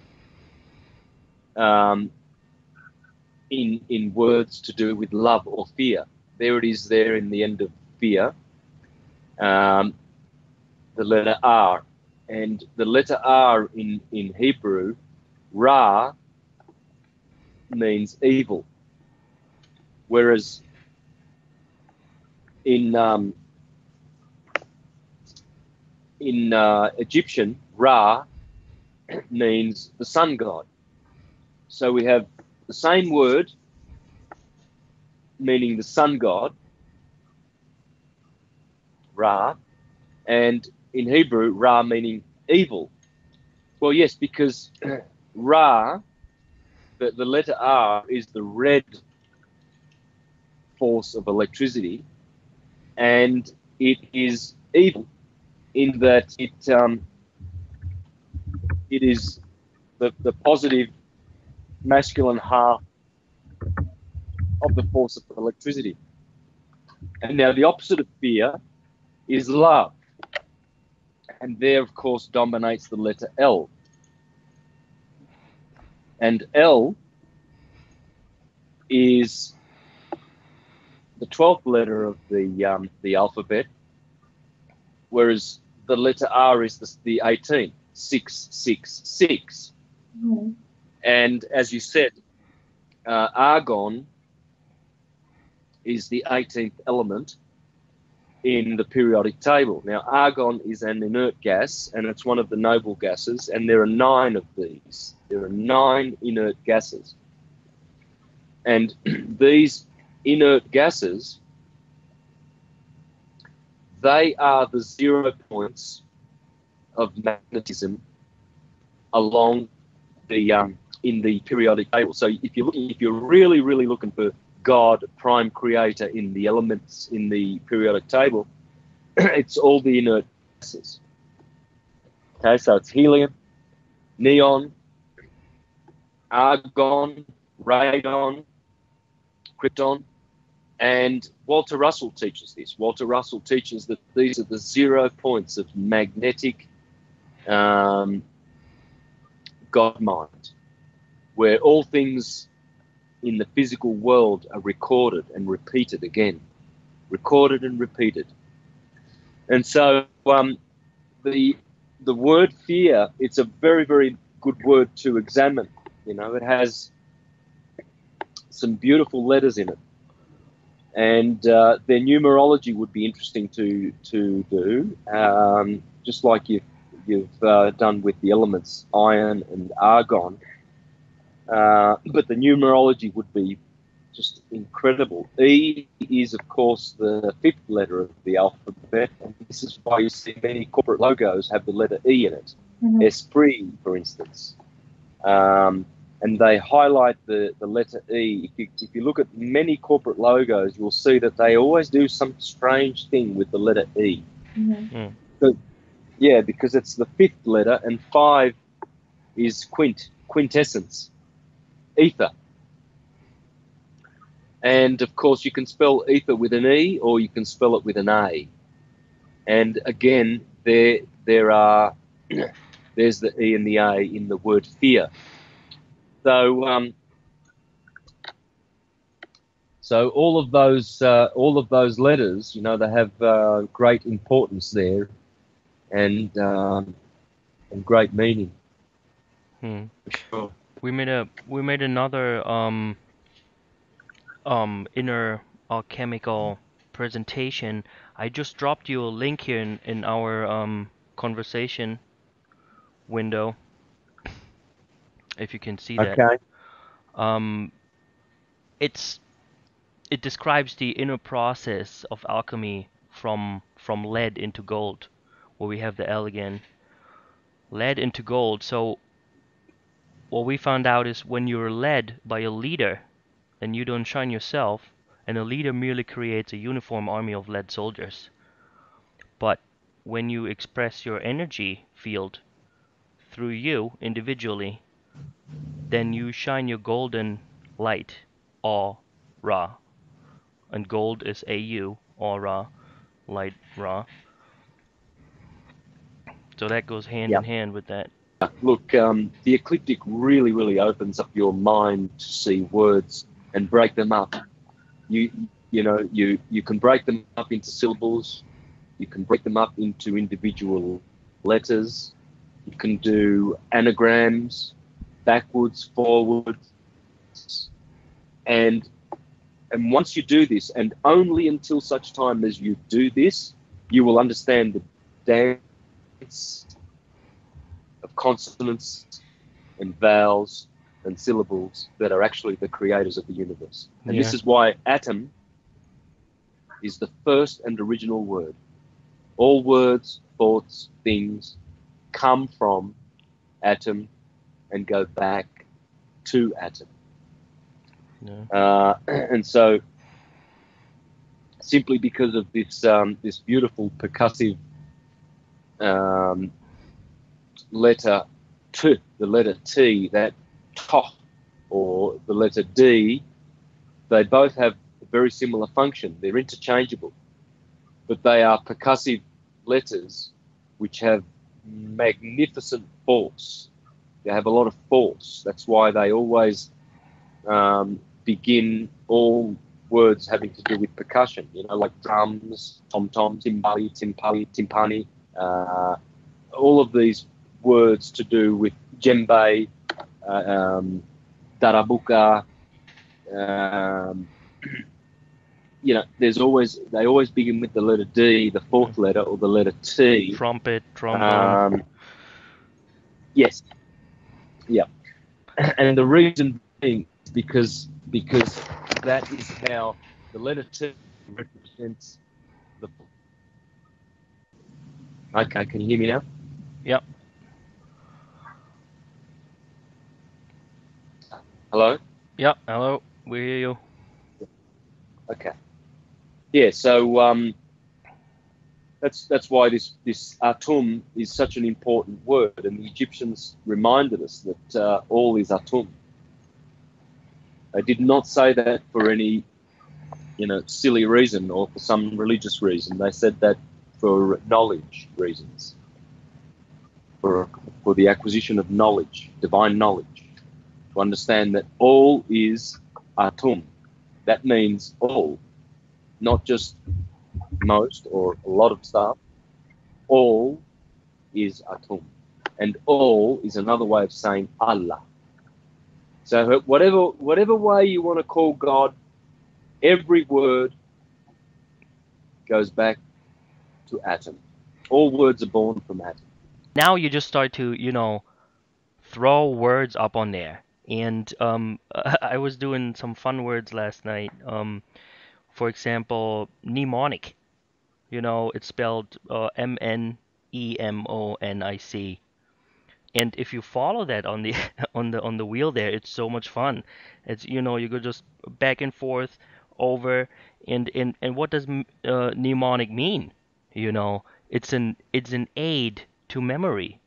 in words to do with love or fear. There it is, there in the end of fear, the letter R. And the letter R in Hebrew, Ra, means evil. Whereas in Egyptian, Ra means the sun god. So we have the same word meaning the sun god, Ra, and in Hebrew, Ra meaning evil. Well, yes, because Ra, the letter R, is the red force of electricity, and it is evil in that it is the positive masculine half of the force of electricity. And now the opposite of fear is love. And there, of course, dominates the letter L. And L is the 12th letter of the alphabet, whereas the letter R is the 18th, 666. Mm-hmm. And as you said, argon is the 18th element in the periodic table. Now, argon is an inert gas, and it's one of the noble gases, and there are 9 of these. There are 9 inert gases. And these inert gases, they are the 0 points of magnetism along the in the periodic table. So if you're really looking for God, prime creator in the elements in the periodic table, it's all the inert gases. Okay, so it's helium, neon, argon, radon, krypton, and Walter Russell teaches this. Walter Russell teaches that these are the 0 points of magnetic God mind, where all things in the physical world are recorded and repeated again, recorded and repeated. And so the word fear, it's a very good word to examine. You know, it has some beautiful letters in it, and their numerology would be interesting to do, just like you've done with the elements iron and argon. But the numerology would be just incredible. E is, of course, the 5th letter of the alphabet, and this is why you see many corporate logos have the letter E in it. Mm-hmm. Esprit, for instance. And they highlight the letter E. If you look at many corporate logos, you'll see that they always do some strange thing with the letter E. Mm-hmm. Mm. So, yeah, because it's the 5th letter, and 5 is quintessence, ether. And of course, you can spell ether with an E, or you can spell it with an A. And again, there are there's the E and the A in the word fear. So so all of those letters, you know, they have great importance there, and great meaning. Hmm. For sure. We made another inner alchemical presentation. I just dropped you a link here in our conversation window, if you can see that. Okay. It describes the inner process of alchemy from lead into gold, where we have the L again. Lead into gold. So what we found out is when you're led by a leader, then you don't shine yourself, and a leader merely creates a uniform army of lead soldiers. But when you express your energy field through you individually, then you shine your golden light, aura, and gold is AU, aura, light, Ra. So that goes hand in hand with that. Look, the ecliptic really, really opens up your mind to see words and break them up. You can break them up into syllables. You can break them up into individual letters. You can do anagrams, backwards, forwards, and once you do this, and only until such time as you do this, you will understand the dance of consonants and vowels and syllables that are actually the creators of the universe. And this is why atom is the first and original word. All words, thoughts, things come from atom and go back to atom. And so, simply because of this this beautiful percussive letter T, the letter T, that to, or the letter D, they both have a very similar function. They're interchangeable, but they are percussive letters which have magnificent force. They have a lot of force. That's why they always begin all words having to do with percussion, like drums, tom-tom, timbali, timpani, all of these words to do with djembe, darabuka, they always begin with the letter D, the fourth letter, or the letter T. Trumpet, trombone. Yes. Yeah. And the reason being because that is how the letter T represents the... Okay, can you hear me now? Yep. Hello? Yep, hello. We hear you. Okay. Yeah, so that's why this atum is such an important word, and the Egyptians reminded us that all is atum. They did not say that for any, silly reason or for some religious reason. They said that for knowledge reasons, for the acquisition of knowledge, divine knowledge, to understand that all is atum. That means all, not just most or a lot of stuff. All is atum, and all is another way of saying Allah. So whatever way you want to call God, every word goes back to atom. All words are born from atom. Now you just start to, throw words up on there. And I was doing some fun words last night. For example, mnemonic. It's spelled Mnemonic. And if you follow that on the on the wheel there, it's so much fun. It's you go just back and forth over, and what does mnemonic mean? It's an aid to memory.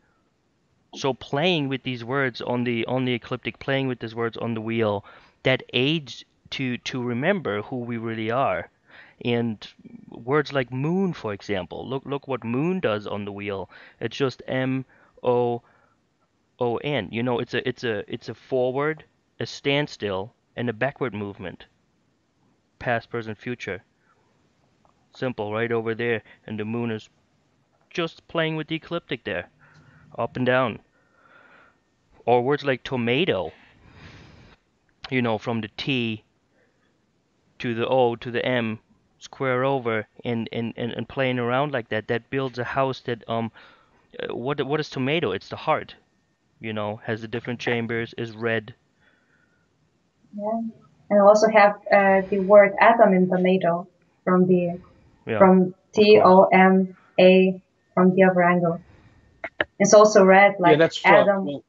So playing with these words on the ecliptic, playing with these words on the wheel, that aids to remember who we really are. And words like moon, for example, look what moon does on the wheel. It's just MOON. It's a forward, a standstill, and a backward movement. Past, present, future. Simple, right over there. And the moon is just playing with the ecliptic there, up and down. Or words like tomato. From the T to the O to the M, square over, and playing around like that. That builds a house that what is tomato? It's the heart. Has the different chambers, is red. Yeah, and also have the word atom in tomato from TOMA from the other angle. It's also red, like that's Adam. right.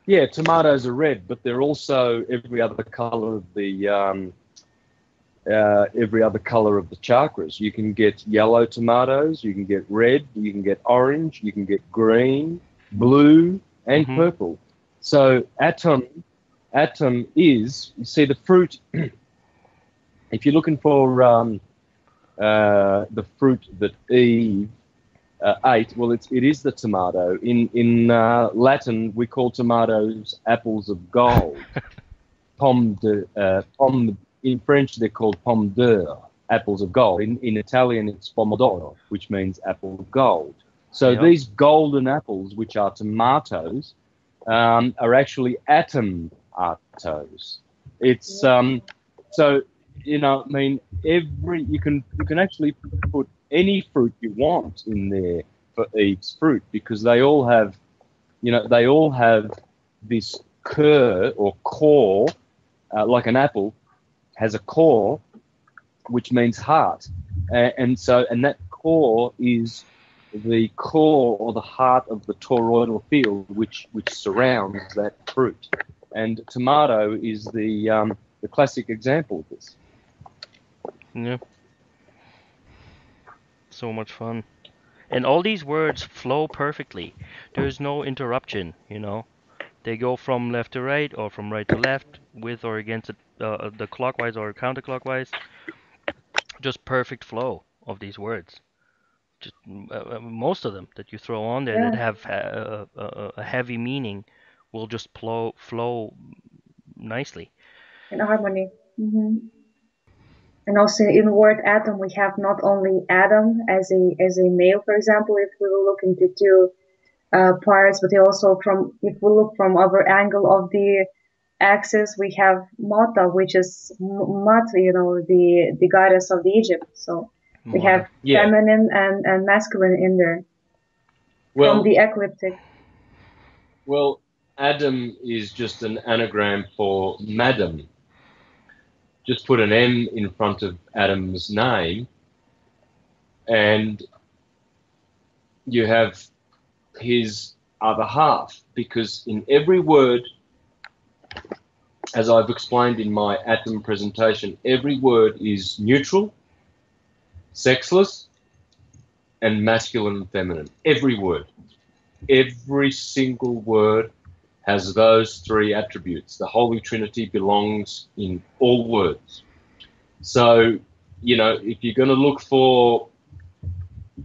Yeah, tomatoes are red, but they're also every other color of the every other color of the chakras. You can get yellow tomatoes, you can get red, you can get orange, you can get green, blue, and purple. So atom is, you see the fruit, if you're looking for the fruit that Eve ate, well, it is the tomato. In Latin, we call tomatoes apples of gold. In French, they're called pomme d'or, apples of gold. In Italian, it's pomodoro, which means apple of gold. So these golden apples, which are tomatoes, are actually atomatos. It's so, you know, I mean, you can actually put any fruit you want in there for Eve's fruit, because they all have, you know, they all have this core, like an apple has a core, which means heart, and that core is the core or the heart of the toroidal field, which surrounds that fruit. And tomato is the classic example of this. Yeah. So much fun. And all these words flow perfectly. There's no interruption, you know. They go from left to right or from right to left, with or against the clockwise or counterclockwise. Just perfect flow of these words. Just most of them that you throw on there that have a heavy meaning will just flow nicely. In harmony. And also in the word atom, we have not only atom as a male, for example, if we will look into two parts, but also if we look from other angle of the axis, we have Mata, which is Mat, you know, the goddess of the Egypt. So we have feminine and masculine in there. From the ecliptic. Well, Adam is just an anagram for madam. Just put an M in front of Adam's name, and you have his other half, because in every word, as I've explained in my atom presentation, every word is neutral, sexless, and masculine and feminine. Every word. Every single word has those three attributes. The Holy Trinity belongs in all words. So, you know, if you're going to look for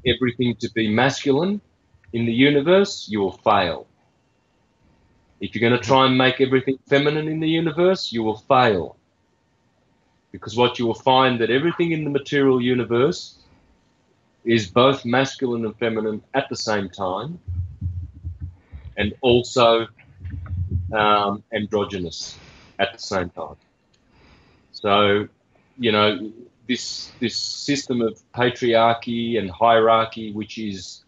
everything to be masculine in the universe, you will fail. If you're going to try and make everything feminine in the universe, you will fail. Because what you will find that everything in the material universe is both masculine and feminine at the same time, and also androgynous at the same time. So, you know, this system of patriarchy and hierarchy, which is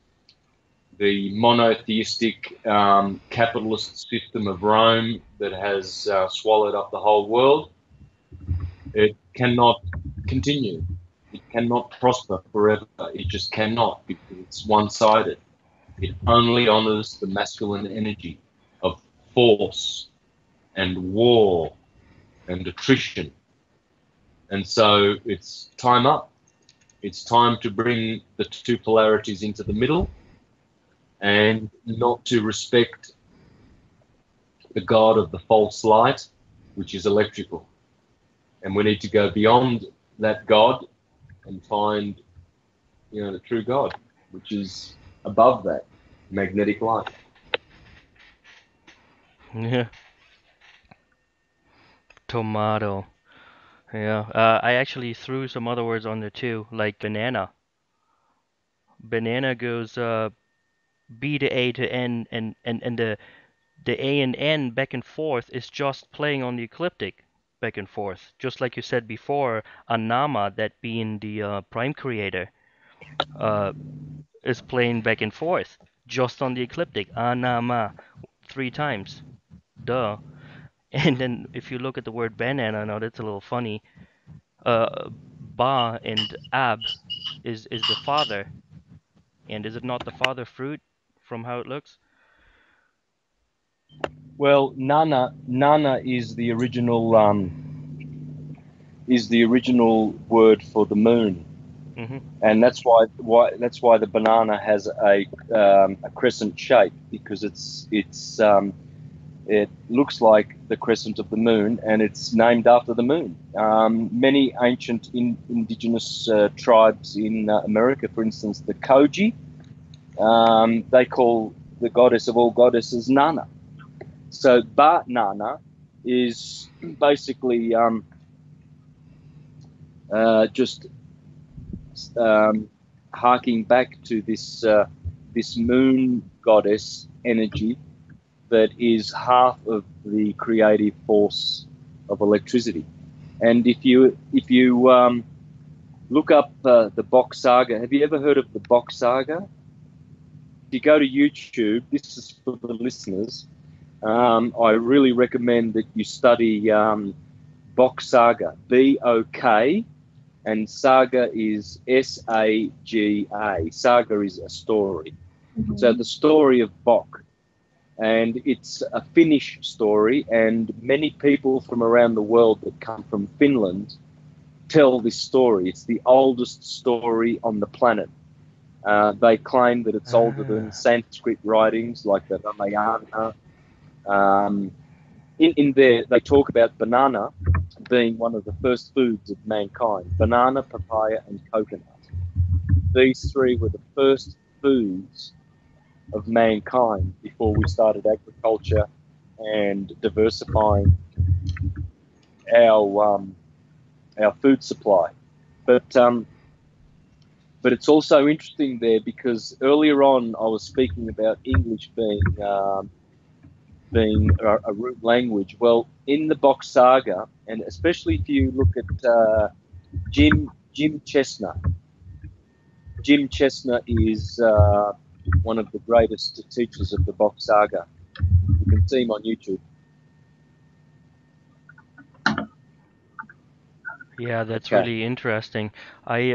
the monotheistic capitalist system of Rome that has swallowed up the whole world, it cannot continue. It cannot prosper forever. It just cannot, because it's one-sided. It only honors the masculine energy of force and war and attrition. And so it's time up. It's time to bring the two polarities into the middle, and not to respect the god of the false light, which is electrical. And we need to go beyond that god and find, you know, the true God, which is above that, magnetic light. Yeah. Tomato. Yeah. I actually threw some other words on there too, like banana. Banana goes B to A to N, and the A and N back and forth is just playing on the ecliptic back and forth. Just like you said before, Anama, that being the prime creator, is playing back and forth just on the ecliptic. Anama 3 times. Duh. And then if you look at the word banana, now that's a little funny. Ba and Ab is the father. And is it not the father fruit from how it looks? Well, Nana is the original is the original word for the moon, and that's why the banana has a crescent shape, because it looks like the crescent of the moon, and it's named after the moon. Many ancient indigenous tribes in America, for instance, the Koji, they call the goddess of all goddesses Nana. So Ba Nana is basically just harking back to this moon goddess energy that is half of the creative force of electricity. And if you look up the Bok Saga, have you ever heard of the Bok Saga? If you go to YouTube, this is for the listeners, I really recommend that you study Bok Saga, B-O-K, and Saga is S-A-G-A. Saga is a story. So the story of Bok. And it's a Finnish story, and many people from around the world that come from Finland tell this story. It's the oldest story on the planet. They claim that it's older than Sanskrit writings like the Ramayana. In there, they talk about banana being one of the first foods of mankind. Banana, papaya, and coconut. These three were the first foods of mankind before we started agriculture and diversifying our food supply. But it's also interesting there, because earlier on I was speaking about English being a root language. Well, in the Bok Saga, and especially if you look at Jim Chestnut. Jim Chestnut is one of the greatest teachers of the Bok Saga. You can see him on YouTube. Yeah, that's really interesting. I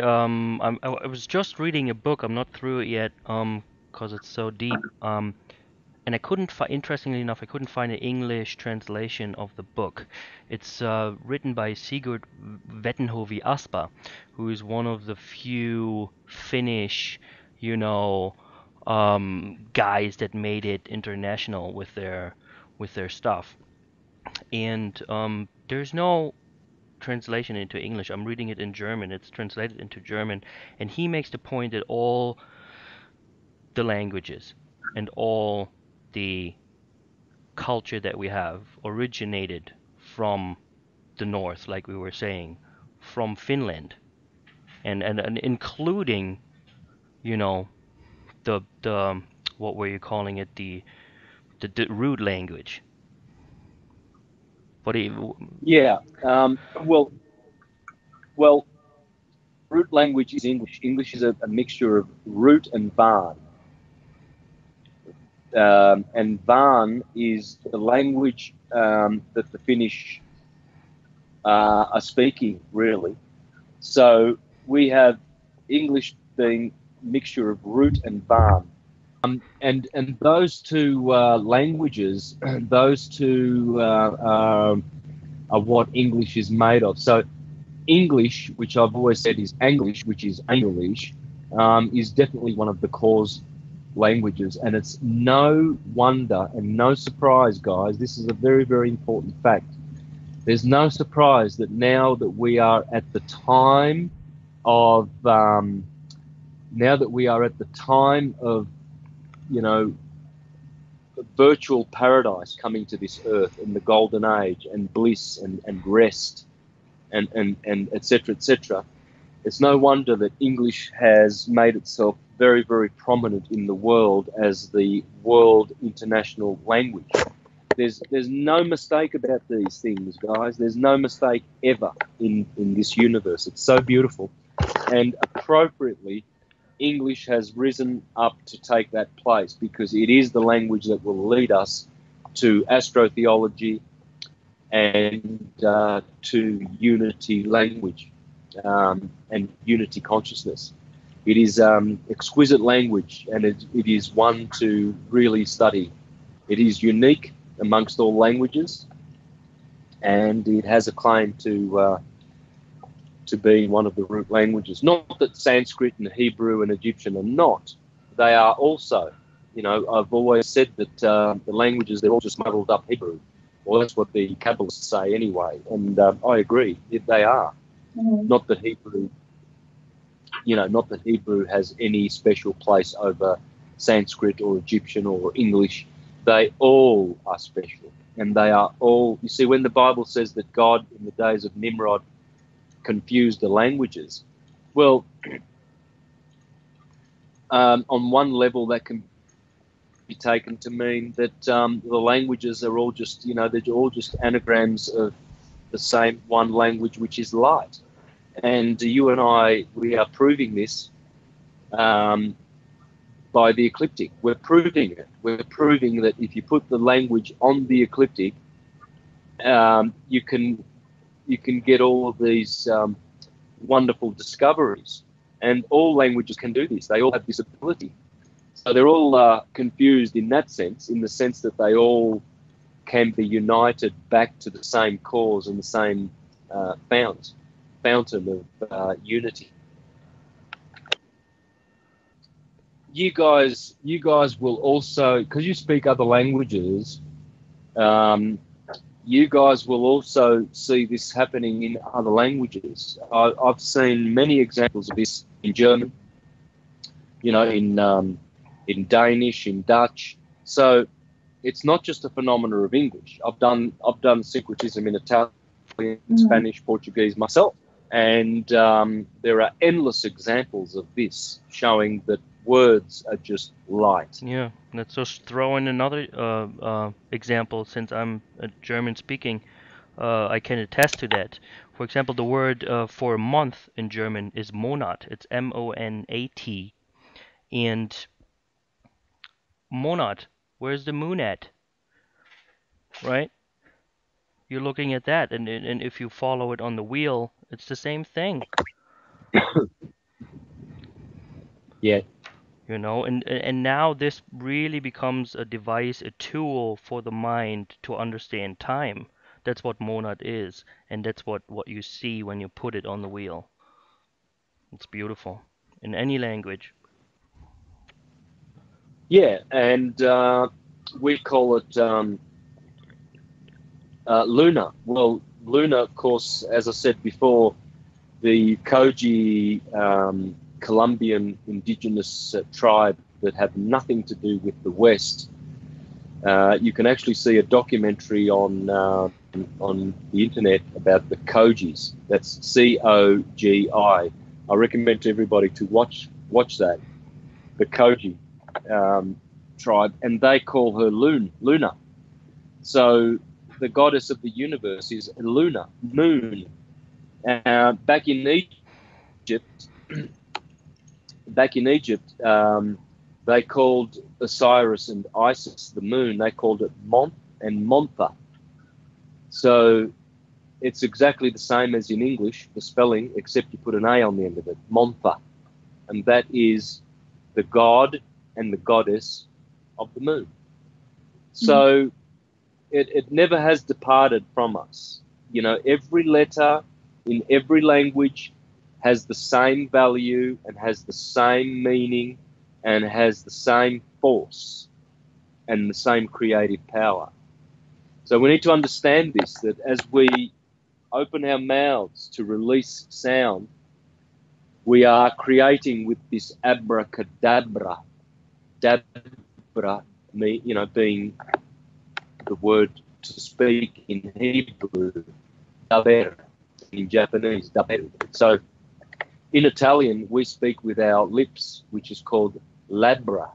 was just reading a book. I'm not through it yet, because it's so deep. And I couldn't find, interestingly enough, I couldn't find an English translation of the book. It's written by Sigurd Vettenhovi Aspa, who is one of the few Finnish, guys that made it international with their stuff. And there's no translation into English. I'm reading it in German. It's translated into German, and he makes the point that all the languages and all the culture that we have originated from the north, like we were saying, from Finland, and including, the what were you calling it, the root language. What do you? Yeah. Well, root language is English. English is a mixture of root and Van. And Van is the language that the Finnish are speaking, really. So we have English being a mixture of root and Van. And those two languages, those two are what English is made of. So English, which I've always said is English, which is English, is definitely one of the cause languages. And it's no wonder and no surprise, guys, this is a very, very important fact. There's no surprise that now that we are at the time of virtual paradise coming to this earth, and the golden age and bliss and rest and etc., etc. It's no wonder that English has made itself very, very prominent in the world as the world international language. There's no mistake about these things, guys. There's no mistake ever in this universe. It's so beautiful. And appropriately, English has risen up to take that place, because it is the language that will lead us to astrotheology and to unity language and unity consciousness. It is exquisite language, and it is one to really study. It is unique amongst all languages, and it has a claim to to being one of the root languages. Not that Sanskrit and Hebrew and Egyptian are not. They are also. You know, I've always said that the languages, they're all just muddled up Hebrew. Well, that's what the Kabbalists say anyway. And I agree, they are. Mm-hmm. Not that Hebrew, you know, not that Hebrew has any special place over Sanskrit or Egyptian or English. They all are special. And they are all, you see, when the Bible says that God in the days of Nimrod confused the languages, well, on one level that can be taken to mean that the languages are all just, you know, they're all just anagrams of the same one language, which is light. And you and I, we are proving this by the ecliptic. We're proving it. We're proving that if you put the language on the ecliptic, you can get all of these wonderful discoveries. And all languages can do this. They all have this ability. So they're all confused in that sense, in the sense that they all can be united back to the same cause and the same fountain of unity. You guys will also, because you speak other languages, you guys will also see this happening in other languages. I've seen many examples of this in German, you know, in Danish, in Dutch. So it's not just a phenomenon of English. I've done syncretism in Italian, Spanish, Portuguese myself, and there are endless examples of this showing that words are just light. Yeah, let's just throw in another example. Since I'm German speaking, I can attest to that. For example, the word for month in German is Monat. It's M-O-N-A-T. And Monat, where's the moon at? Right? You're looking at that, and if you follow it on the wheel, it's the same thing. Yeah. You know, and now this really becomes a device, a tool for the mind to understand time. That's what monad is, and that's what you see when you put it on the wheel. It's beautiful in any language. Yeah, and we call it Luna. Well, Luna, of course, as I said before, the Koji Colombian indigenous tribe that have nothing to do with the West. You can actually see a documentary on the internet about the Kojis. That's C-O-G-I. I recommend to everybody to watch that. The Koji tribe, and they call her Luna. So the goddess of the universe is Luna, moon. Back in Egypt, they called Osiris and Isis, the moon, they called it Mont and Montha. So it's exactly the same as in English, the spelling, except you put an A on the end of it, Montha. And that is the god and the goddess of the moon. So it never has departed from us. You know, every letter in every language has the same value and has the same meaning and has the same force and the same creative power. So we need to understand this, that as we open our mouths to release sound, we are creating with this abracadabra. Dabra, you know, being the word to speak in Hebrew, daber, in Japanese, daber. So in Italian, we speak with our lips, which is called labra.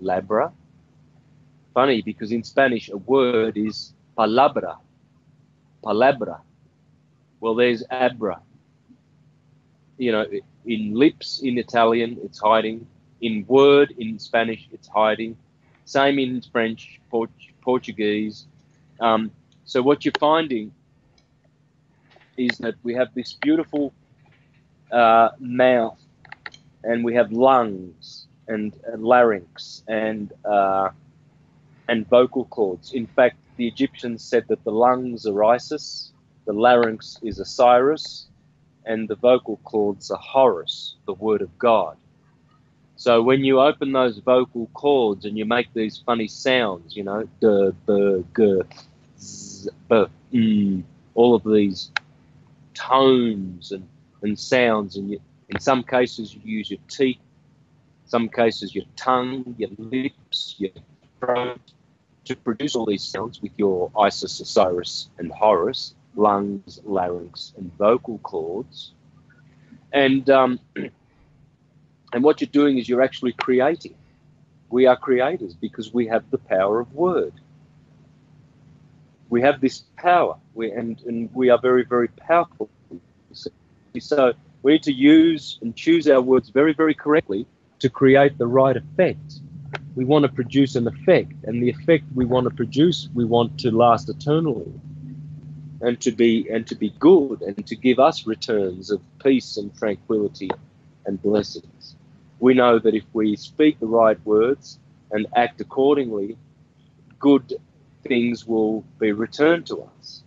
Labra. Funny, because in Spanish, a word is palabra. Palabra. Well, there's abra. You know, in lips, in Italian, it's hiding. In word, in Spanish, it's hiding. Same in French, Portuguese. So what you're finding is that we have this beautiful mouth, and we have lungs and larynx and vocal cords. In fact, the Egyptians said that the lungs are Isis, the larynx is Osiris, and the vocal cords are Horus, the word of God. So when you open those vocal cords and you make these funny sounds, you know, d, b, g, z, b, all of these tones and sounds, and in some cases you use your teeth, some cases your tongue, your lips, your throat, to produce all these sounds with your Isis, Osiris, and Horus, lungs, larynx, and vocal cords. And what you're doing is you're actually creating. We are creators because we have the power of word. We have this power, and we are very, very powerful. So we need to use and choose our words very, very correctly to create the right effect. We want to produce an effect, and the effect we want to produce, we want to last eternally, and to be good, and to give us returns of peace and tranquility and blessings. We know that if we speak the right words and act accordingly, good things will be returned to us.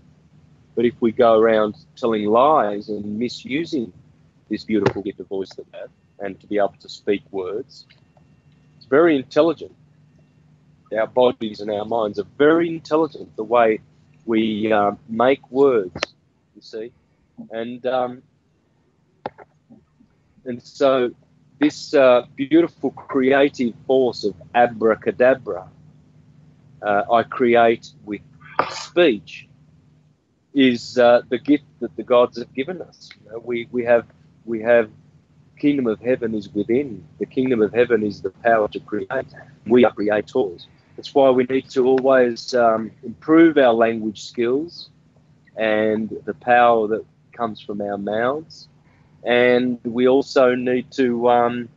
But if we go around telling lies and misusing this beautiful gift of voice that we have, and to be able to speak words, it's very intelligent. Our bodies and our minds are very intelligent, the way we make words, you see. And so this beautiful creative force of abracadabra, I create with speech, is the gift that the gods have given us. You know, we have kingdom of heaven is within. The kingdom of heaven is the power to create. We are creators. That's why we need to always improve our language skills and the power that comes from our mouths. And we also need to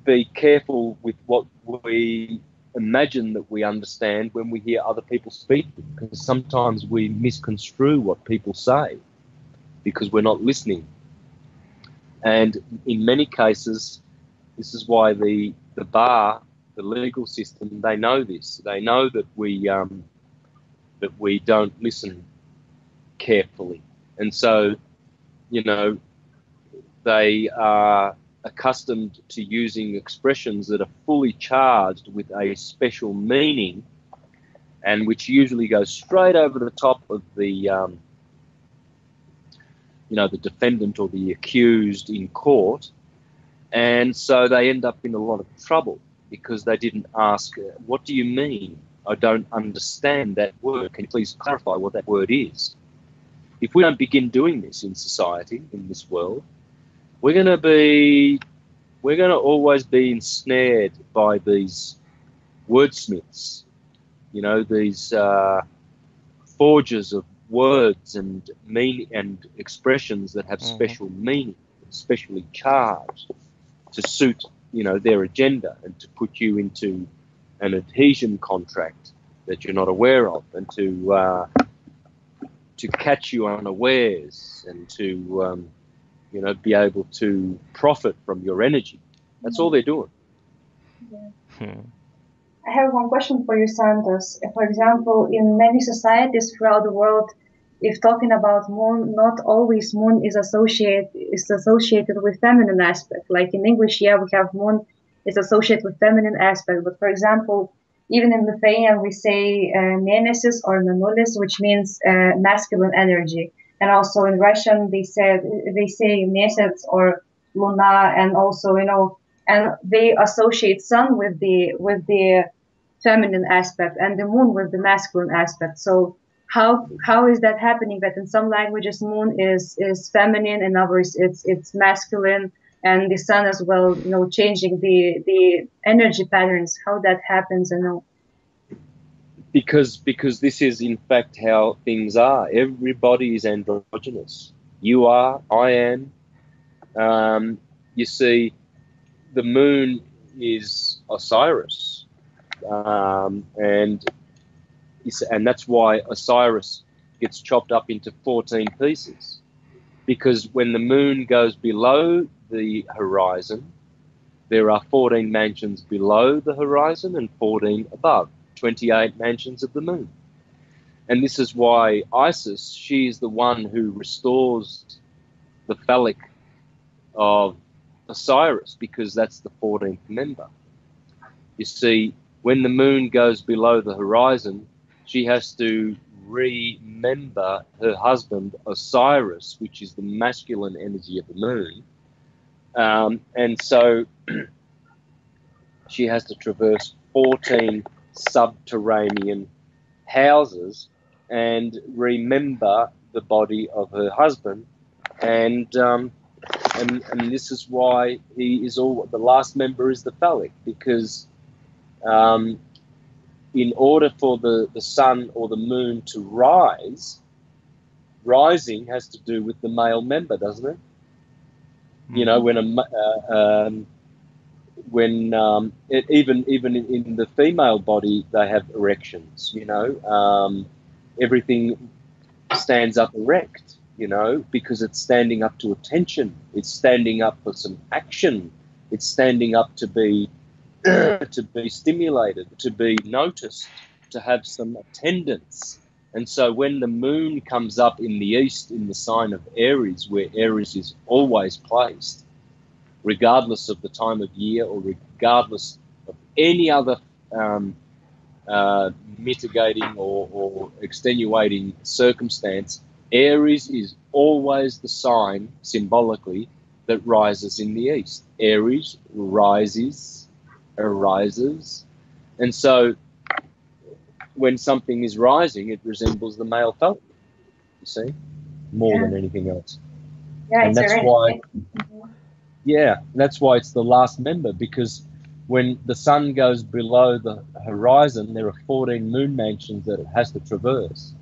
be careful with what we imagine that we understand when we hear other people speak, because sometimes we misconstrue what people say because we're not listening. And in many cases, this is why the bar, the legal system, they know this. They know that we don't listen carefully, and so, you know, they are accustomed to using expressions that are fully charged with a special meaning, and which usually goes straight over the top of the the defendant or the accused in court. And so they end up in a lot of trouble because they didn't ask, what do you mean? I don't understand that word. Can you please clarify what that word is? If we don't begin doing this in society, in this world, we're going to always be ensnared by these wordsmiths, you know, these forgers of words and meaning and expressions that have special meaning, specially charged to suit, you know, their agenda, and to put you into an adhesion contract that you're not aware of, and to catch you unawares, and to be able to profit from your energy. That's all they're doing. Yeah. I have one question for you, Santos. For example, in many societies throughout the world, if talking about moon, not always moon is associated with feminine aspect. Like in English, yeah, we have moon is associated with feminine aspect. But for example, even in Lithuanian, we say mėnesis or mėnulis, which means masculine energy. And also in Russian, they say месяц or luna, and also, you know, and they associate sun with the feminine aspect and the moon with the masculine aspect. So how is that happening, that in some languages moon is feminine, in others it's masculine, and the sun as well, you know, changing the energy patterns, how that happens, you know? Because this is in fact how things are. Everybody is androgynous. You are, I am. You see, the moon is Osiris, and that's why Osiris gets chopped up into 14 pieces, because when the moon goes below the horizon, there are 14 mansions below the horizon and 14 above, 28 mansions of the moon. And this is why Isis, she is the one who restores the phallic of Osiris, because that's the 14th member. You see, when the moon goes below the horizon, she has to remember her husband Osiris, which is the masculine energy of the moon. And so she has to traverse 14 subterranean houses and remember the body of her husband. And this is why he is all, the last member is the phallic, because in order for the sun or the moon to rise, rising has to do with the male member, doesn't it? You know, even in the female body, they have erections. You know, everything stands up erect. You know, because it's standing up to attention. It's standing up for some action. It's standing up to be stimulated, to be noticed, to have some attendance. And so when the moon comes up in the east in the sign of Aries, where Aries is always placed, regardless of the time of year or regardless of any other mitigating or extenuating circumstance, Aries is always the sign, symbolically, that rises in the east. Aries arises. And so when something is rising, it resembles the male phallic, you see, more than anything else. Yeah, and that's why, that's why it's the last member, because when the sun goes below the horizon, there are 14 moon mansions that it has to traverse.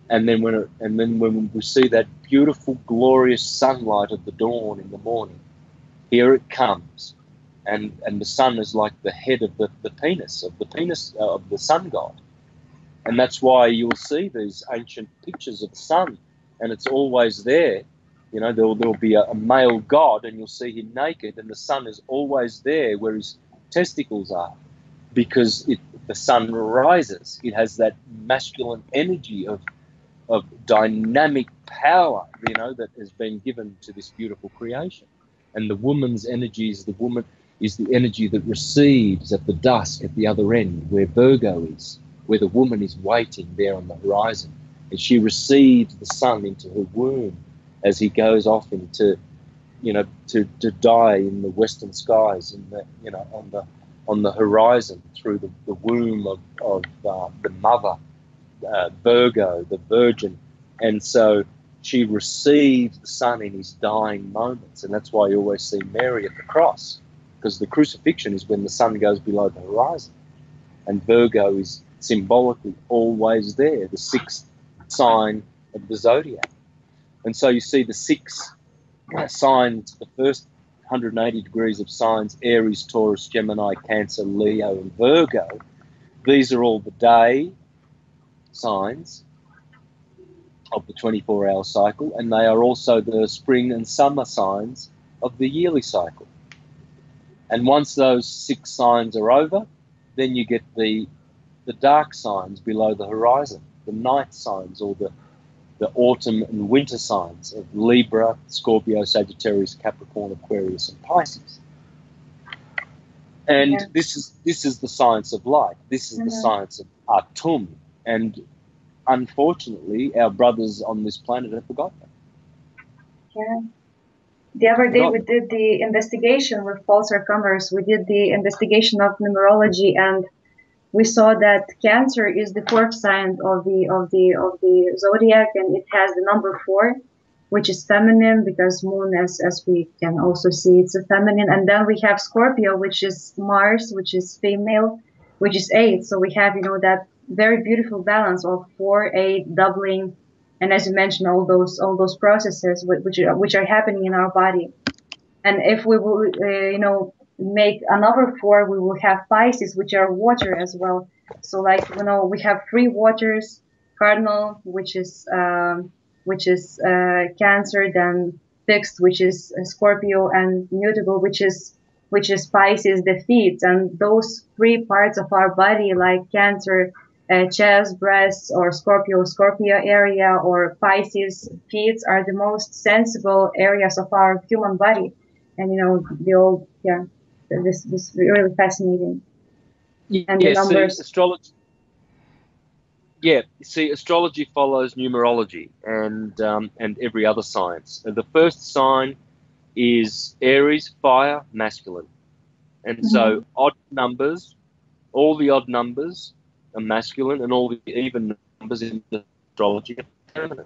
And then when we see that beautiful, glorious sunlight of the dawn in the morning, here it comes. And the sun is like the head of the penis of the sun god. And that's why you'll see these ancient pictures of the sun, and it's always there. You know, there'll be a male god, and you'll see him naked, and the sun is always there where his testicles are, because the sun rises. It has that masculine energy of dynamic power, you know, that has been given to this beautiful creation. And the woman's energy is the energy that receives at the dusk at the other end, where Virgo is, where the woman is waiting there on the horizon, and she receives the sun into her womb as he goes off into, you know, to die in the western skies, in the, you know, on the horizon through the womb of the mother, Virgo, the Virgin. And so she receives the sun in his dying moments, and that's why you always see Mary at the cross, because the crucifixion is when the sun goes below the horizon, and Virgo is symbolically always there, the sixth sign of the zodiac. And so you see the six signs, the first 180 degrees of signs, Aries, Taurus, Gemini, Cancer, Leo, and Virgo. These are all the day signs of the 24-hour cycle, and they are also the spring and summer signs of the yearly cycle. And once those six signs are over, then you get the dark signs below the horizon, the night signs, or the autumn and winter signs of Libra, Scorpio, Sagittarius, Capricorn, Aquarius, and Pisces. And this is the science of light. This is the science of Atum. And unfortunately, our brothers on this planet have forgotten it. Yeah. The other day we did the investigation with false arcanas. We did the investigation of numerology, and we saw that Cancer is the fourth sign of the zodiac, and it has the number 4, which is feminine, because moon, as we can also see, it's a feminine. And then we have Scorpio, which is Mars, which is female, which is 8. So we have, you know, that very beautiful balance of 4, 8, doubling, and as you mentioned, all those processes which are happening in our body. And if we will, you know, make another 4, we will have Pisces, which are water as well. So, like, you know, we have 3 waters: cardinal, which is Cancer, then fixed, which is Scorpio, and mutable, which is Pisces, the feet. And those 3 parts of our body, like Cancer, chest, breasts, or Scorpio area, or Pisces feet are the most sensible areas of our human body. And the old, yeah, this really fascinating. And the Yeah, see, numbers. astrology. Yeah, see, astrology follows numerology and every other science. And the first sign is Aries, fire, masculine, and so odd numbers, all the odd numbers are masculine, and all the even numbers in astrology are feminine.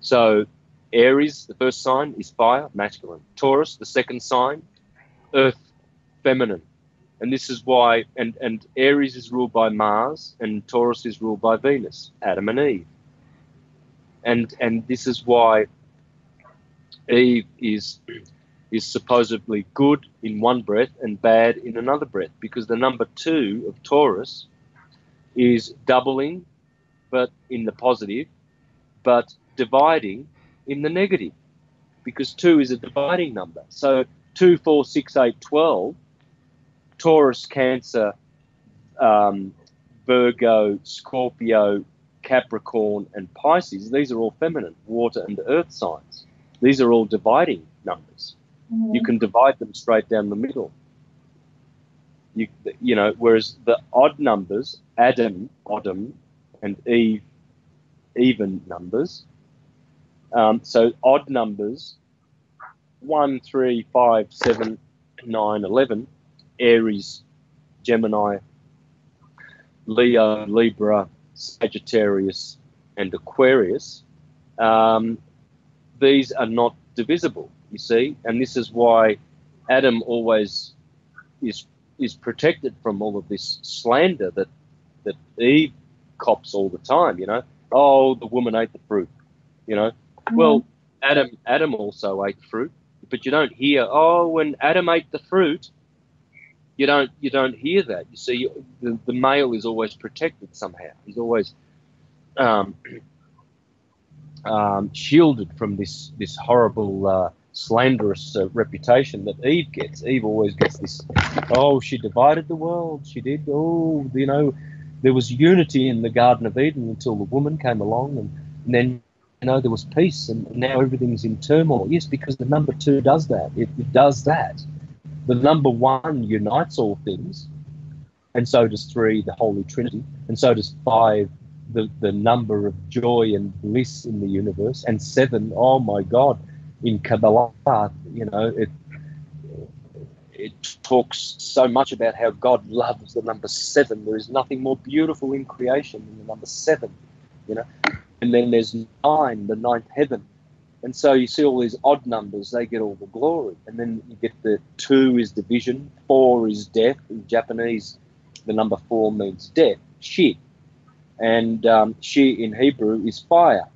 So Aries, the first sign, is fire, masculine. Taurus, the second sign, earth, feminine. And this is why, and Aries is ruled by Mars, and Taurus is ruled by Venus, Adam and Eve. And this is why Eve is supposedly good in one breath and bad in another breath, because the number 2 of Taurus is doubling, but in the positive, but dividing in the negative, because 2 is a dividing number. So 2, 4, 6, 8, 12, Taurus, Cancer, Virgo, Scorpio, Capricorn, and Pisces, these are all feminine, water and earth signs. These are all dividing numbers. You can divide them straight down the middle. Whereas the odd numbers, Adam, and Eve, even numbers. So odd numbers, 1, 3, 5, 7, 9, 11, Aries, Gemini, Leo, Libra, Sagittarius, and Aquarius. These are not divisible, you see, and this is why Adam always is protected from all of this slander that Eve cops all the time. Oh, the woman ate the fruit. Well, Adam also ate fruit, but you don't hear, oh, when Adam ate the fruit. You don't hear that. You see, the male is always protected somehow. He's always shielded from this horrible slanderous reputation that Eve gets. Eve always gets this, oh, she divided the world. She did. Oh, there was unity in the Garden of Eden until the woman came along, and then there was peace, and now everything's in turmoil. Yes, because the number 2 does that. It does that. The number 1 unites all things, and so does 3, the Holy Trinity, and so does 5, the number of joy and bliss in the universe, and 7, oh my God, in Kabbalah, it talks so much about how God loves the number 7. There is nothing more beautiful in creation than the number 7, And then there's 9, the 9th heaven. And so you see all these odd numbers, they get all the glory. And then you get the 2 is division, 4 is death. In Japanese, the number 4 means death, shi. And shi in Hebrew is fire.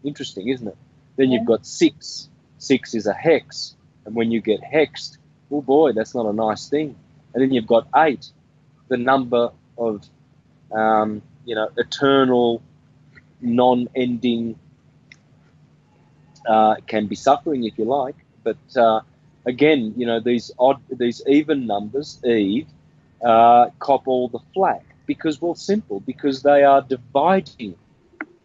Interesting, isn't it? Then you've got 6. 6 is a hex. And when you get hexed, oh boy, that's not a nice thing. And then you've got 8, the number of, eternal, non-ending, can be suffering if you like, but again, these even numbers, Eve, cop all the flack because, well, simple, because they are dividing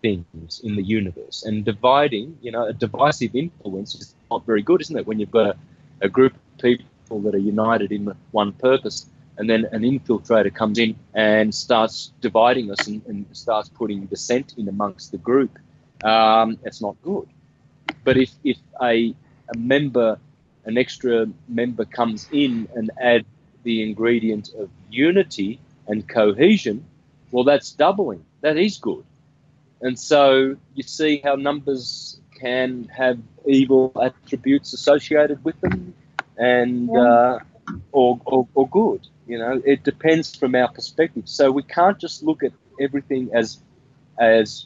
things in the universe, and dividing, a divisive influence is not very good, isn't it? When you've got a group of people that are united in one purpose, and then an infiltrator comes in and starts dividing us and starts putting dissent in amongst the group, it's not good. But if a member, an extra member comes in and adds the ingredient of unity and cohesion, well, that's doubling. That is good. And so you see how numbers can have evil attributes associated with them, and or good. It depends from our perspective. So we can't just look at everything as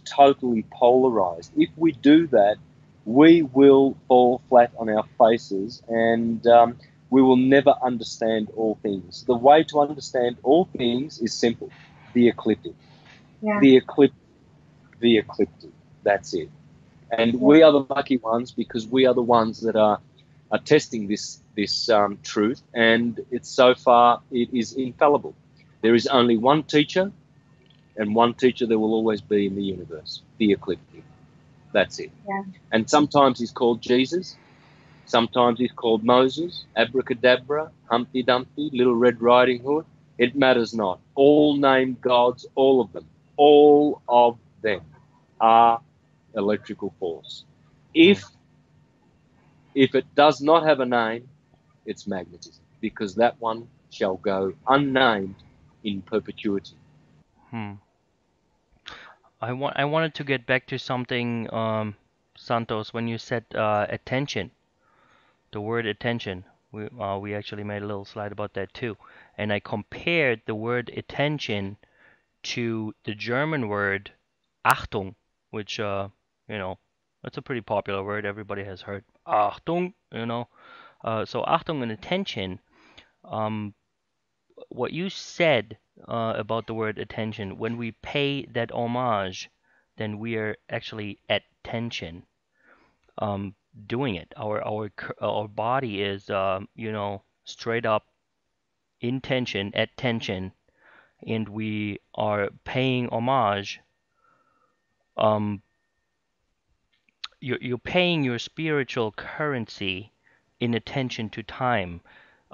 totally polarized. If we do that, we will fall flat on our faces, and we will never understand all things. The way to understand all things is simple: the ecliptic. Yeah. The ecliptic. That's it. And we are the lucky ones, because we are the ones that are testing this truth, and it's so far it is infallible. There is only one teacher, and one teacher there will always be in the universe, the Ecliptic. That's it. Yeah. And sometimes he's called Jesus, sometimes he's called Moses, Abracadabra, Humpty Dumpty, Little Red Riding Hood. It matters not. All named gods, all of them are electrical force. If it does not have a name, it's magnetism, because that one shall go unnamed in perpetuity. I wanted to get back to something, Santos, when you said attention, the word attention. We actually made a little slide about that too, and I compared the word attention to the German word Achtung, which that's a pretty popular word. Everybody has heard Achtung, so Achtung and attention. What you said about the word attention, when we pay that homage, then we are actually at tension, doing it. Our body is straight up in tension, at tension, and we are paying homage. You're paying your spiritual currency in attention to time.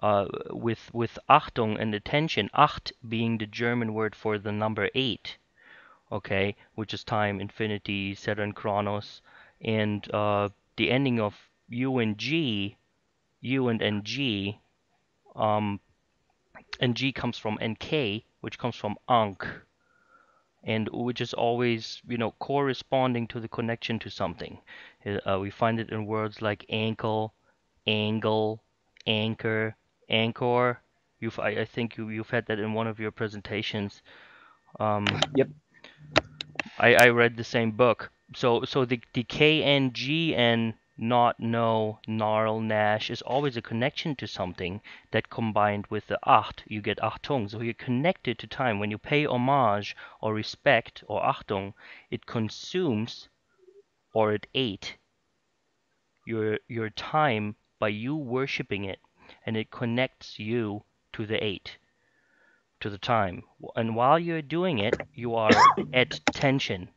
With Achtung and attention, Acht being the German word for the number 8, okay, which is time, infinity, Saturn, Chronos, and the ending of U and G, U and NG, NG comes from NK, which comes from Ankh, and which is always, corresponding to the connection to something. We find it in words like ankle, angle, anchor, anchor. I think you've had that in one of your presentations. Yep. I read the same book. So the KNG and not know, gnarl, nash is always a connection to something that combined with the Acht, you get Achtung. So you're connected to time. When you pay homage or respect or Achtung, it consumes, or it ate, your time by you worshipping it, and it connects you to the 8, to the time. And while you're doing it, you are at tension.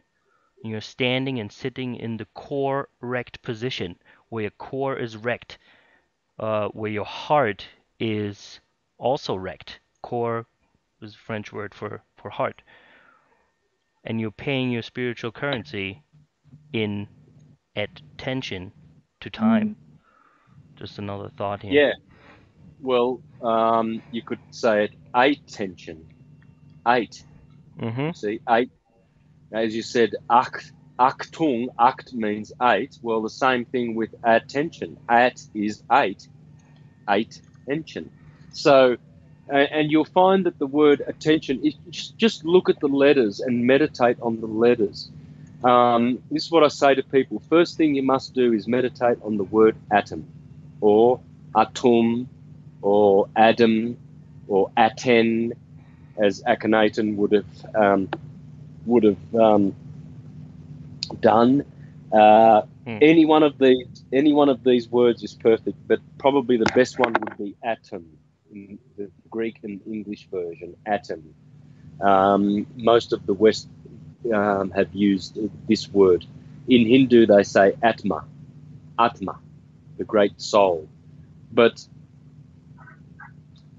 You're standing and sitting in the core rect position, where your core is rect, where your heart is also rect. Core is a French word for heart. And you're paying your spiritual currency in at tension to time. Just another thought here. Yeah. Well, you could say it 8 tension. 8. See, 8. As you said, Achtung, Acht means 8. Well, the same thing with attention. At is 8. 8 tension. So, and you'll find that the word attention, just look at the letters and meditate on the letters. This is what I say to people. First thing you must do is meditate on the word atom, or atum, or Adam, or Aten, as Akhenaten would have done. Any one of these words is perfect, but probably the best one would be atom in the Greek and English version. Atom. Most of the West have used this word. In Hindu, they say Atma, the great soul. But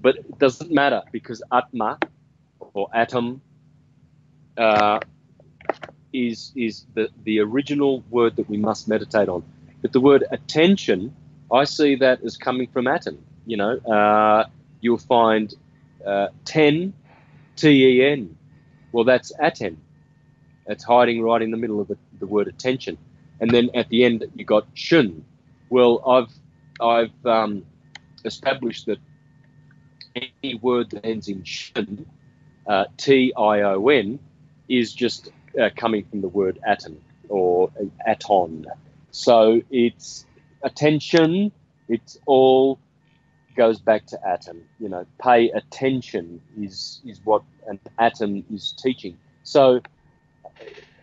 it doesn't matter, because Atma or atom is the original word that we must meditate on. But the word attention, I see that as coming from atom. You'll find 10, T-E-N. Well, that's atom. It's hiding right in the middle of the word attention. And then at the end, you got shun. Well, I've established that any word that ends in shun, T-I-O-N, is just coming from the word atom or aton. So it's attention. It's all goes back to atom. Pay attention is what an atom is teaching. So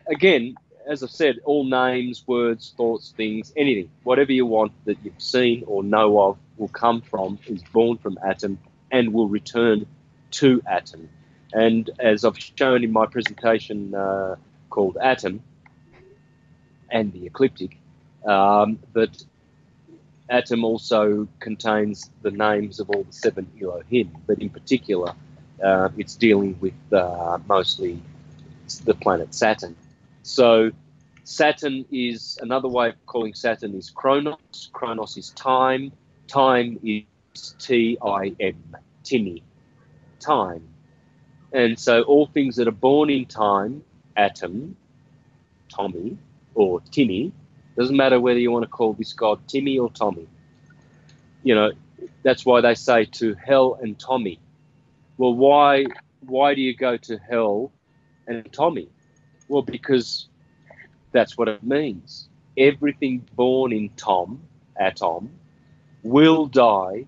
again, as I've said, all names, words, thoughts, things, anything, whatever you want that you've seen or know of will come from, is born from atom and will return to atom. And as I've shown in my presentation called Atom and the Ecliptic, that Atom also contains the names of all the 7 Elohim, but in particular, it's dealing with mostly the planet Saturn. So Saturn is, another way of calling Saturn is Chronos. Chronos is time. Time is T-I-M, Timmy, time. And so all things that are born in time, Atom, Tommy, or Timmy, doesn't matter whether you want to call this god Timmy or Tommy. You know, that's why they say to hell and Tommy. Well, why do you go to hell and Tommy? Well, because that's what it means. Everything born in Tom, Atom, will die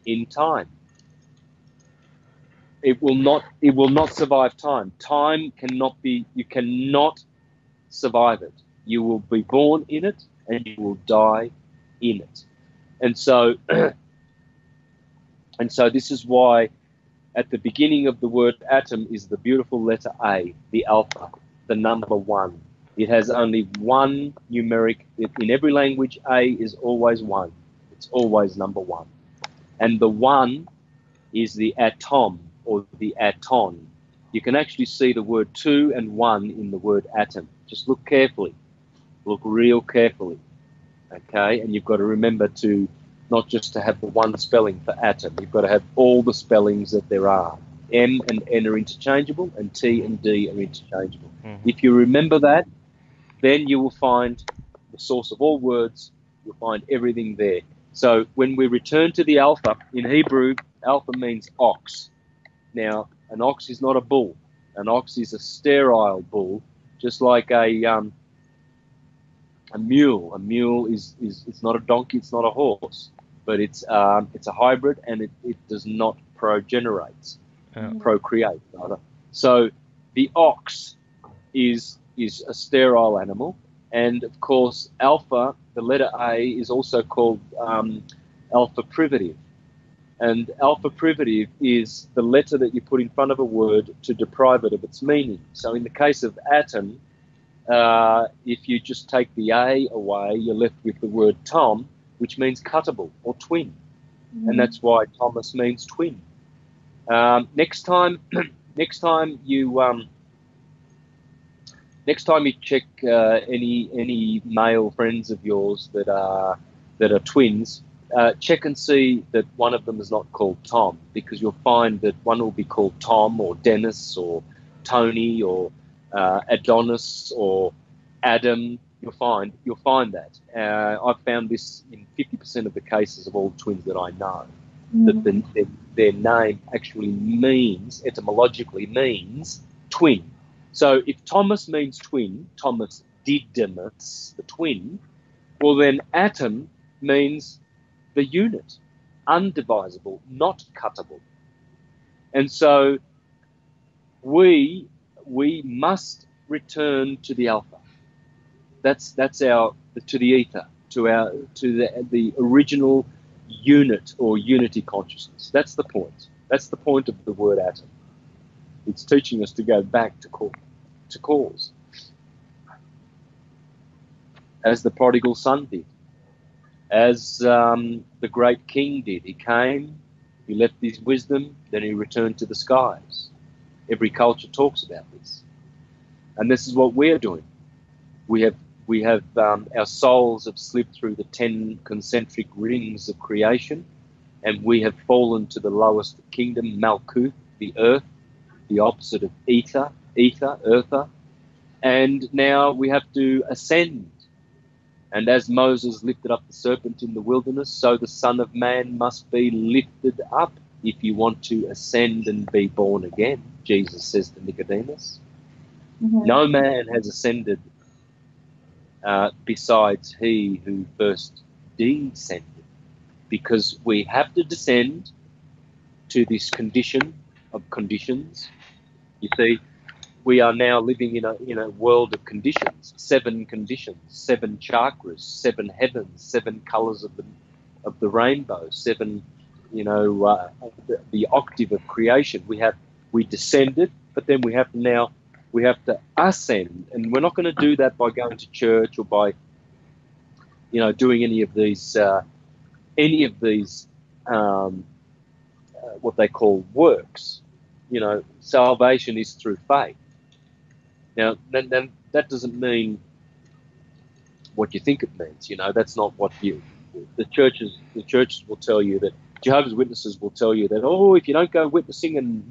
in time. It will not survive time. Time cannot be, you cannot survive it. You will be born in it and you will die in it. And so this is why at the beginning of the word atom is the beautiful letter A, the alpha, the number 1. It has only one numeric. In every language, A is always 1. It's always number 1. And the 1 is the atom or the aton. You can actually see the word 2 and 1 in the word atom. Just look carefully. Look real carefully. Okay? And you've got to remember to not just to have the one spelling for atom. You've got to have all the spellings that there are. M and N are interchangeable, and T and D are interchangeable. If you remember that, then you will find the source of all words. You'll find everything there. So when we return to the alpha, in Hebrew, alpha means ox. Now, an ox is not a bull. An ox is a sterile bull, just like a mule. A mule is it's not a donkey, it's not a horse, but it's a hybrid, and it does not procreate rather. So the ox is a sterile animal, and of course alpha, the letter A, is also called alpha privative. And alpha privative is the letter that you put in front of a word to deprive it of its meaning. So in the case of atom, if you just take the A away, you're left with the word Tom, which means cuttable or twin. And that's why Thomas means twin. Next time you check any male friends of yours that are twins, check and see that one of them is not called Tom, because you'll find that one will be called Tom or Dennis or Tony or Adonis or Adam. You'll find that. I've found this in 50% of the cases of all twins that I know, that their name actually means, etymologically means twin. So if Thomas means twin, Thomas Didymus, the twin, well then atom means the unit, undivisible, not cuttable. And so we must return to the alpha. That's our, to the ether, to the original unit or unity consciousness. That's the point. That's the point of the word atom. It's teaching us to go back to cause, as the prodigal son did, as the great king did. He came, he left his wisdom, then he returned to the skies. Every culture talks about this, and this is what we're doing. We have our souls have slipped through the 10 concentric rings of creation, and we have fallen to the lowest kingdom, Malkuth, the earth, the opposite of ether, earther, and now we have to ascend. And as Moses lifted up the serpent in the wilderness, so the Son of Man must be lifted up if you want to ascend and be born again, Jesus says to Nicodemus. No man has ascended besides he who first descended, because we have to descend to this condition of conditions. You see, we are now living in a world of conditions, 7 conditions, 7 chakras, 7 heavens, 7 colors of the rainbow, 7, the octave of creation. We have We descended, but then we have to ascend, and we're not going to do that by going to church or by, doing any of these what they call works. Salvation is through faith. Now, then that doesn't mean what you think it means. That's not what the churches will tell you that. Jehovah's Witnesses will tell you that, if you don't go witnessing and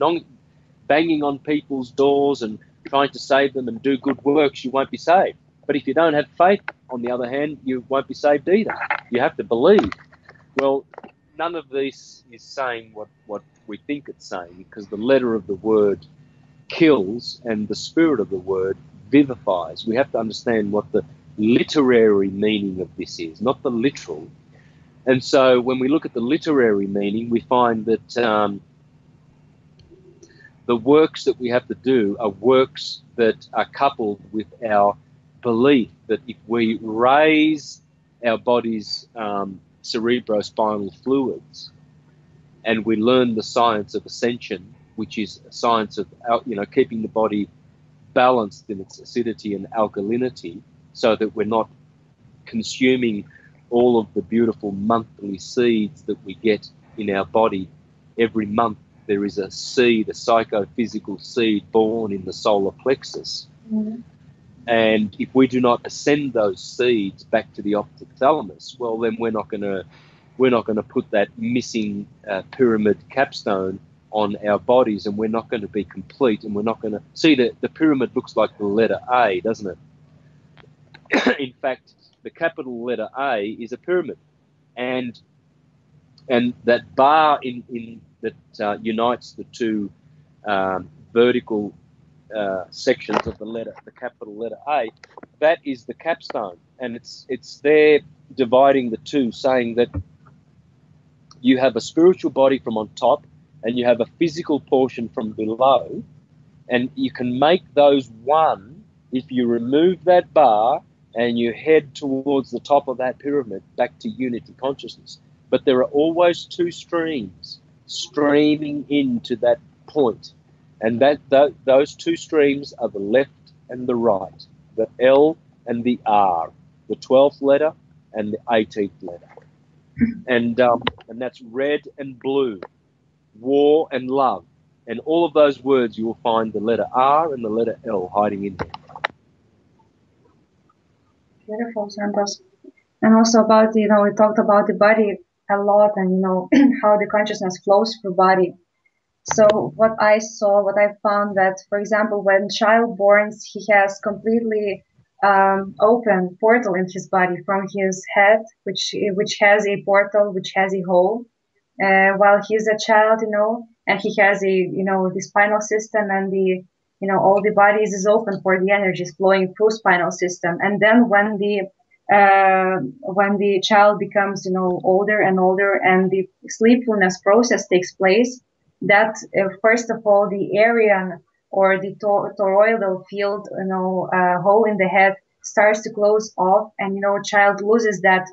banging on people's doors and trying to save them and do good works, you won't be saved. But if you don't have faith, on the other hand, you won't be saved either. You have to believe. Well, none of this is saying what we think it's saying, because the letter of the word kills and the spirit of the word vivifies. We have to understand what the literary meaning of this is, not the literal. And so when we look at the literary meaning, we find that the works that we have to do are works that are coupled with our belief that if we raise our body's cerebrospinal fluids and we learn the science of ascension, which is a science of keeping the body balanced in its acidity and alkalinity, so that we're not consuming all of the beautiful monthly seeds that we get in our body. Every month there is a seed, a psychophysical seed born in the solar plexus. Mm-hmm. And if we do not ascend those seeds back to the optic thalamus, well, then we're not going to put that missing pyramid capstone on our bodies, and we're not going to be complete, and we're not going to see that the pyramid looks like the letter A, doesn't it? In fact, the capital letter A is a pyramid, and that bar that unites the two vertical sections of the capital letter A, that is the capstone, and it's there dividing the two, saying that you have a spiritual body from on top and you have a physical portion from below, and you can make those one if you remove that bar and you head towards the top of that pyramid back to unity consciousness. But there are always two streams streaming into that point, and those two streams are the left and the right, the L and the R, the 12th letter and the 18th letter, and that's red and blue, war and love, and all of those words you will find the letter R and the letter L hiding in there. Beautiful, Santos. And also about, we talked about the body a lot, and, how the consciousness flows through body. So what I found that, for example, when child borns, he has completely open portal in his body from his head, which has a portal, which has a hole, while he's a child, and he has the spinal system, and all the body is open for the energies flowing through spinal system. And then when the child becomes, older and older, and the sleepfulness process takes place, that first of all, the Aryan or the toroidal field, hole in the head starts to close off, and child loses that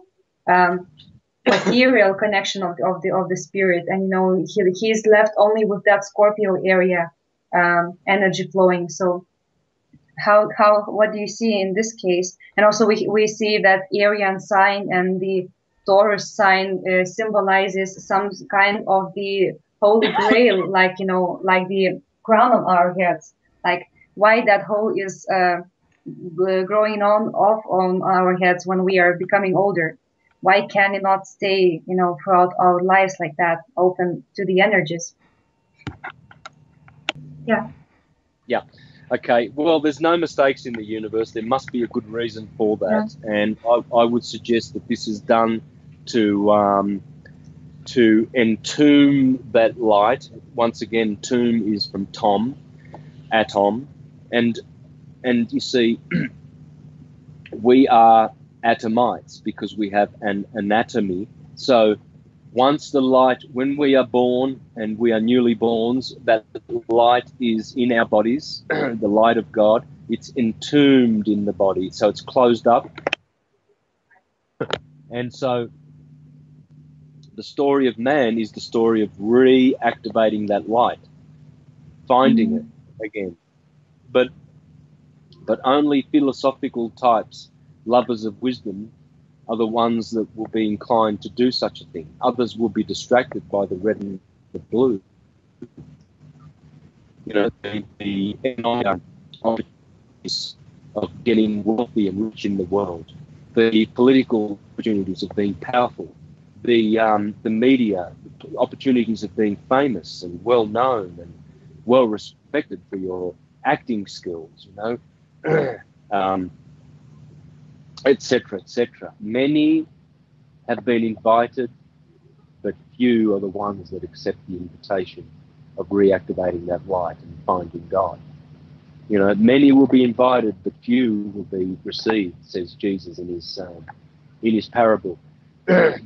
material connection of the spirit, and he's left only with that Scorpio area energy flowing. So what do you see in this case? And also we see that Aryan sign and the Taurus sign symbolizes some kind of the holy grail, like the crown on our heads, like why that hole is growing off on our heads when we are becoming older. Why can it not stay, throughout our lives like that, open to the energies? Yeah. Yeah. Okay. Well, there's no mistakes in the universe. There must be a good reason for that, yeah. And I would suggest that this is done to entomb that light. Once again, tomb is from Tom, atom, and you see, we are atomites because we have an anatomy. So once the light, when we are born and we are newly borns, that light is in our bodies, the light of God, it's entombed in the body. So it's closed up. And so the story of man is the story of reactivating that light. finding it again. But only philosophical types, lovers of wisdom, are the ones that will be inclined to do such a thing. Others will be distracted by the red and the blue. You know, the economic opportunities of getting wealthy and rich in the world, the political opportunities of being powerful, the media opportunities of being famous and well known and well respected for your acting skills, you know, etc., etc. Many have been invited, but few are the ones that accept the invitation of reactivating that light and finding God. You know, many will be invited, but few will be received, says Jesus in his parable,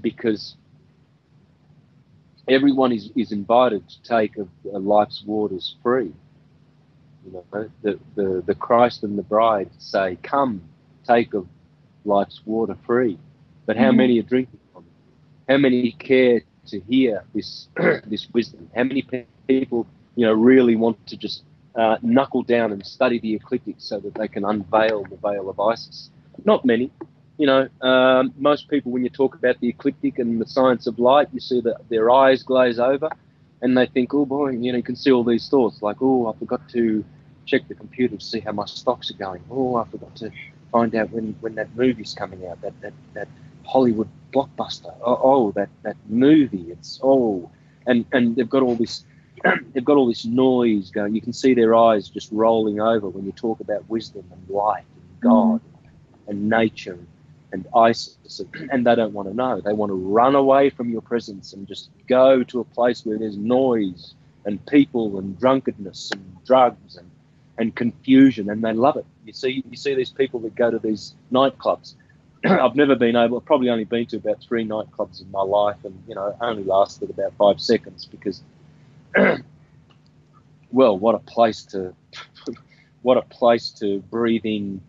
because everyone is invited to take of life's waters free. You know, the Christ and the bride say, "Come, take of life's water free." But how many are drinking from it? How many care to hear this this wisdom? How many people, you know, really want to just knuckle down and study the ecliptic so that they can unveil the veil of Isis? Not many. You know, most people, when you talk about the ecliptic and the science of light, you see that their eyes glaze over and they think, oh boy, you know, you can see all these thoughts like, oh, I forgot to check the computer to see how my stocks are going. Oh, I forgot to find out when that movie's coming out, that Hollywood blockbuster. Oh, that movie. It's and they've got all this they've got all this noise going. You can see their eyes just rolling over when you talk about wisdom and light and God and nature and Isis, and they don't want to know. They want to run away from your presence and just go to a place where there's noise and people and drunkenness and drugs and confusion, and they love it. You see these people that go to these nightclubs. I've never been able. I've probably only been to about 3 nightclubs in my life, and you know, only lasted about 5 seconds because, well, what a place to breathe in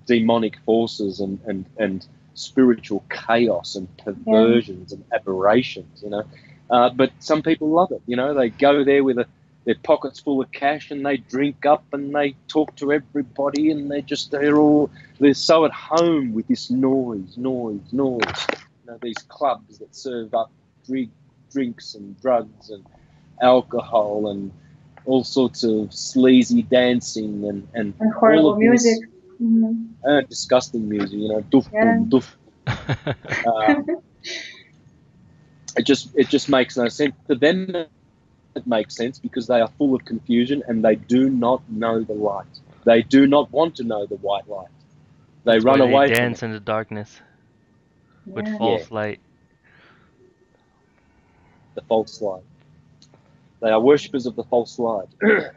demonic forces and spiritual chaos and perversions and aberrations, you know. But some people love it, you know. They go there with their pockets full of cash and they drink up and they talk to everybody and they're so at home with this noise. You know, these clubs that serve up drinks and drugs and alcohol and all sorts of sleazy dancing and horrible all of music. This, disgusting music, you know, doof, doof, doof. It just makes no sense. To them, it makes sense because they are full of confusion and they do not know the light. They do not want to know the white light. They run away They from dance it. in the darkness with false light. The false light. They are worshippers of the false light,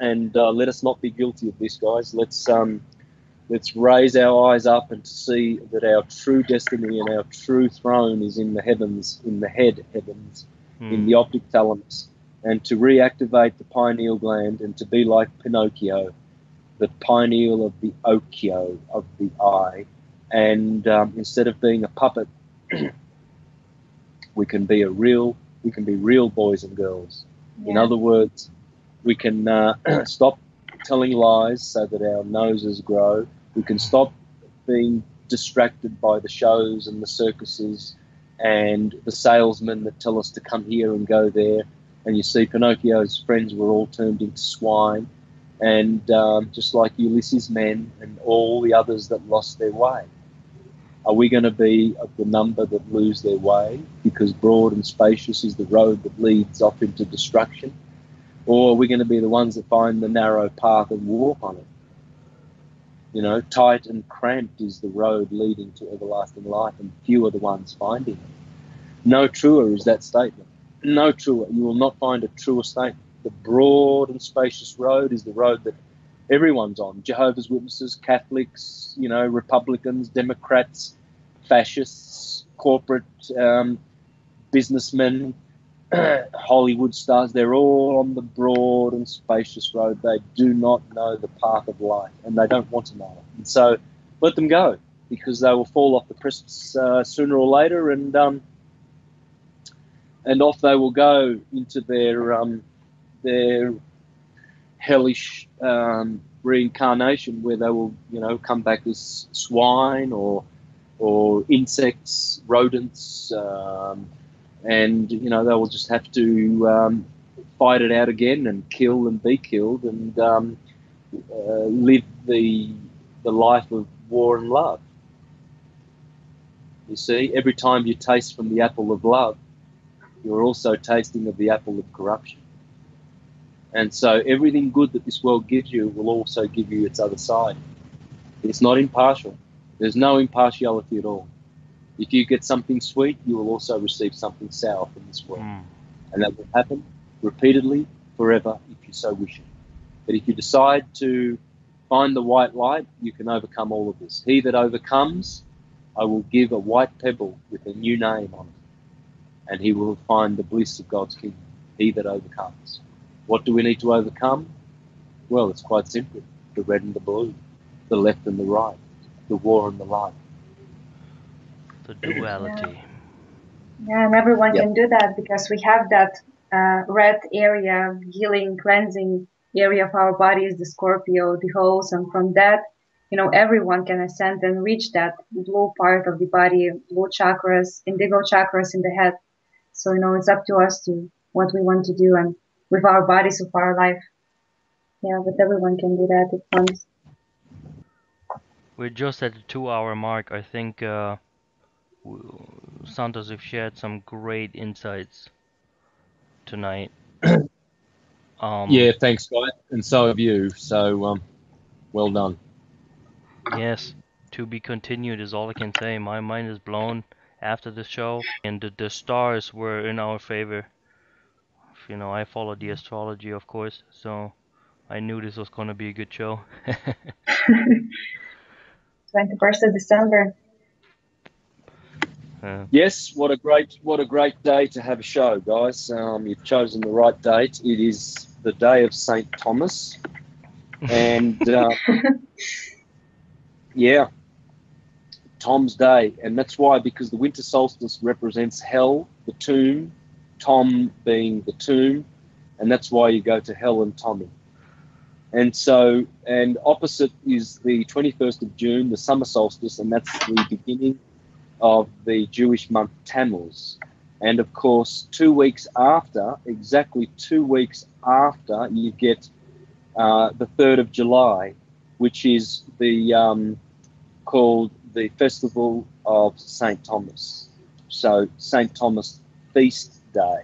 and let us not be guilty of this, guys. Let's raise our eyes up and to see that our true destiny and our true throne is in the heavens, in the head heavens, in the optic thalamus, and to reactivate the pineal gland and to be like Pinocchio, the pineal of the occhio of the eye, and instead of being a puppet, we can be real boys and girls. In other words, we can stop telling lies so that our noses grow. We can stop being distracted by the shows and the circuses and the salesmen that tell us to come here and go there. And you see Pinocchio's friends were all turned into swine, and just like Ulysses' men and all the others that lost their way. Are we going to be of the number that lose their way because broad and spacious is the road that leads off into destruction? Or are we going to be the ones that find the narrow path and walk on it? You know, tight and cramped is the road leading to everlasting life, and few are the ones finding it. No truer is that statement. No truer. You will not find a truer statement. The broad and spacious road is the road that everyone's on. Jehovah's Witnesses, Catholics, you know, Republicans, Democrats, fascists, corporate businessmen, Hollywood stars, they're all on the broad and spacious road. They do not know the path of life, and they don't want to know it. And so let them go, because they will fall off the precipice sooner or later, and off they will go into their hellish reincarnation, where they will, come back as swine or insects, rodents, and they will just have to fight it out again and kill and be killed and live the life of war and love. You see, every time you taste from the apple of love, you're also tasting of the apple of corruption. And so everything good that this world gives you will also give you its other side. It's not impartial. There's no impartiality at all. If you get something sweet, you will also receive something sour from this world. And that will happen repeatedly, forever, if you so wish it. But if you decide to find the white light, you can overcome all of this. He that overcomes, I will give a white pebble with a new name on it, and he will find the bliss of God's kingdom. He that overcomes. What do we need to overcome? Well, it's quite simple. The red and the blue, the left and the right, the war and the light. The duality. Yeah, and everyone can do that because we have that red area, healing, cleansing area of our body is the Scorpio, the holes, and from that, everyone can ascend and reach that blue part of the body, blue chakras, indigo chakras in the head. So, it's up to us to what we want to do and with our bodies, with our life. Yeah, but everyone can do that at once. We're just at the 2-hour mark. I think Santos have shared some great insights tonight. Yeah, thanks, guys, and so have you. So, well done. Yes, to be continued is all I can say. My mind is blown after the show, and the stars were in our favor. I followed the astrology, of course, so I knew this was gonna be a good show. 21st of December. Yes, what a great day to have a show, guys. You've chosen the right date. It is the day of St. Thomas, and yeah, Tom's Day, and that's why, because the winter solstice represents hell, the tomb, Tom being the tomb, and that's why you go to hell and Tommy. And so, and opposite is the 21st of June, the summer solstice, and that's the beginning of the Jewish month Tammuz. And of course, 2 weeks after, exactly 2 weeks after, you get the 3rd of July, which is the called the Festival of St. Thomas. So St. Thomas Feast Day.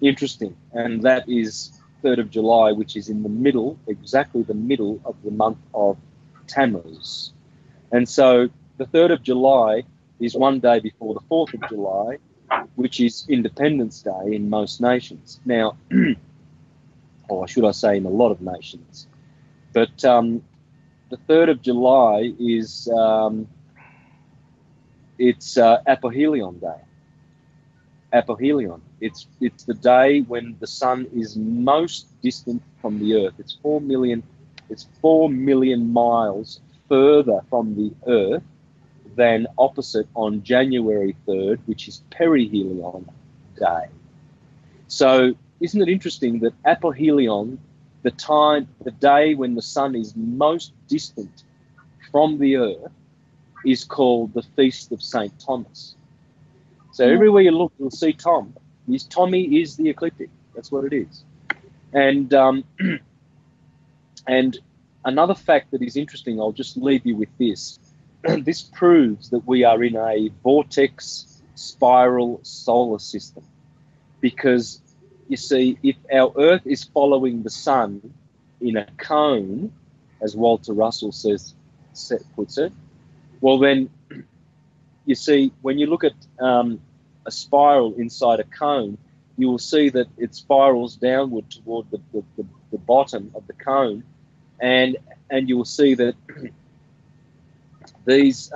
Interesting. And that is 3rd of July, which is in the middle, exactly the middle of the month of Tammuz. And so the 3rd of July is one day before the 4th of July, which is Independence Day in most nations. Now, or should I say in a lot of nations. But the 3rd of July is, it's Apohelion Day. Apohelion. It's the day when the sun is most distant from the Earth. It's 4 million miles further from the Earth than opposite on January 3rd, which is Perihelion Day. So isn't it interesting that Apohelion, the day when the sun is most distant from the Earth, is called the Feast of St. Thomas. So everywhere you look, you'll see Tom. Tommy is the ecliptic. That's what it is. And and another fact that is interesting, I'll just leave you with this. This proves that we are in a vortex spiral solar system. Because, you see, if our Earth is following the sun in a cone, as Walter Russell puts it, well then, you see, when you look at a spiral inside a cone, you will see that it spirals downward toward the bottom of the cone, and you will see that these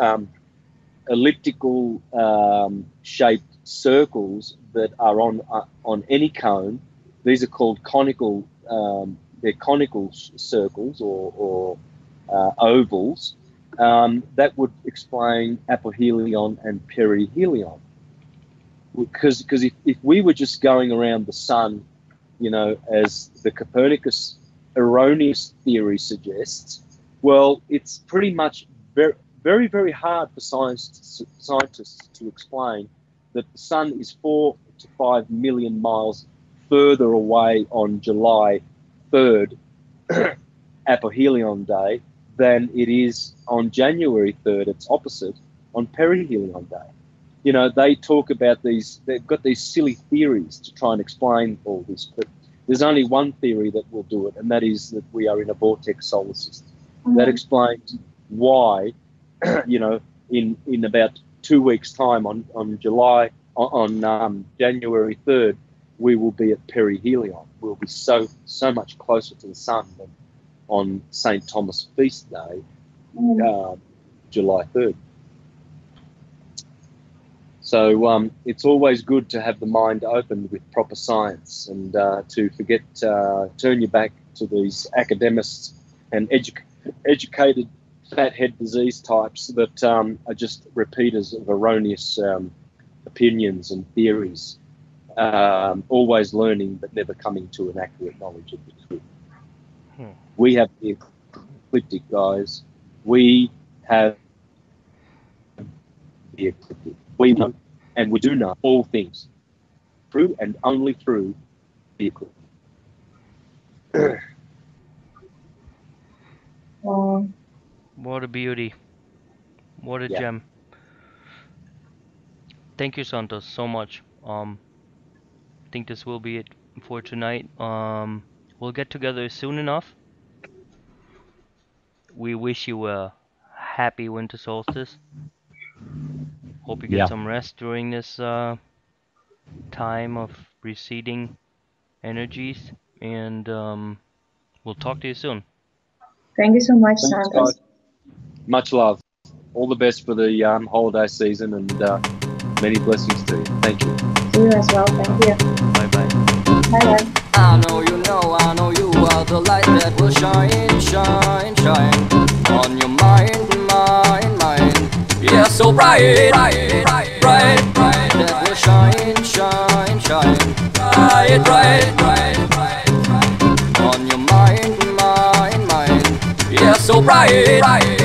elliptical shaped circles that are on any cone, these are called conical. They're conical circles or ovals. That would explain apohelion and perihelion. Because if we were just going around the sun you know, as the Copernicus erroneous theory suggests, well, it's pretty much very, very, very hard for scientists to explain that the sun is 4 to 5 million miles further away on July 3rd, apohelion day, than it is on January 3rd, its opposite, on perihelion day. You know, they talk about these, they've got these silly theories to try and explain all this, but there's only one theory that will do it, and that is that we are in a vortex solar system. That explains why, you know, in about 2 weeks' time on January 3rd, we will be at perihelion. We'll be so much closer to the sun than on St. Thomas Feast Day, July 3rd. So it's always good to have the mind open with proper science and to turn your back to these academics and educated fathead disease types that are just repeaters of erroneous opinions and theories, always learning but never coming to an accurate knowledge of the truth. We have the ecliptic, guys. We have the ecliptic. We know, and we do know all things through and only through the ecliptic. What a beauty. What a gem. Thank you, Santos, so much. I think this will be it for tonight. We'll get together soon enough. We wish you a happy winter solstice. Hope you get some rest during this time of receding energies, and we'll talk to you soon. Thank you so much, Thanks, Santos. guys. Much love. All the best for the holiday season, and many blessings to you. Thank you. To you as well. Thank you. Bye-bye. Bye-bye. I know you are the light that will shine, shine, shine on your mind, mind, mind. Yeah, so bright, bright, bright, bright, bright, that will shine, shine, shine, bright, bright, bright, bright, bright on your mind, mind, mind. Yeah, so bright, bright.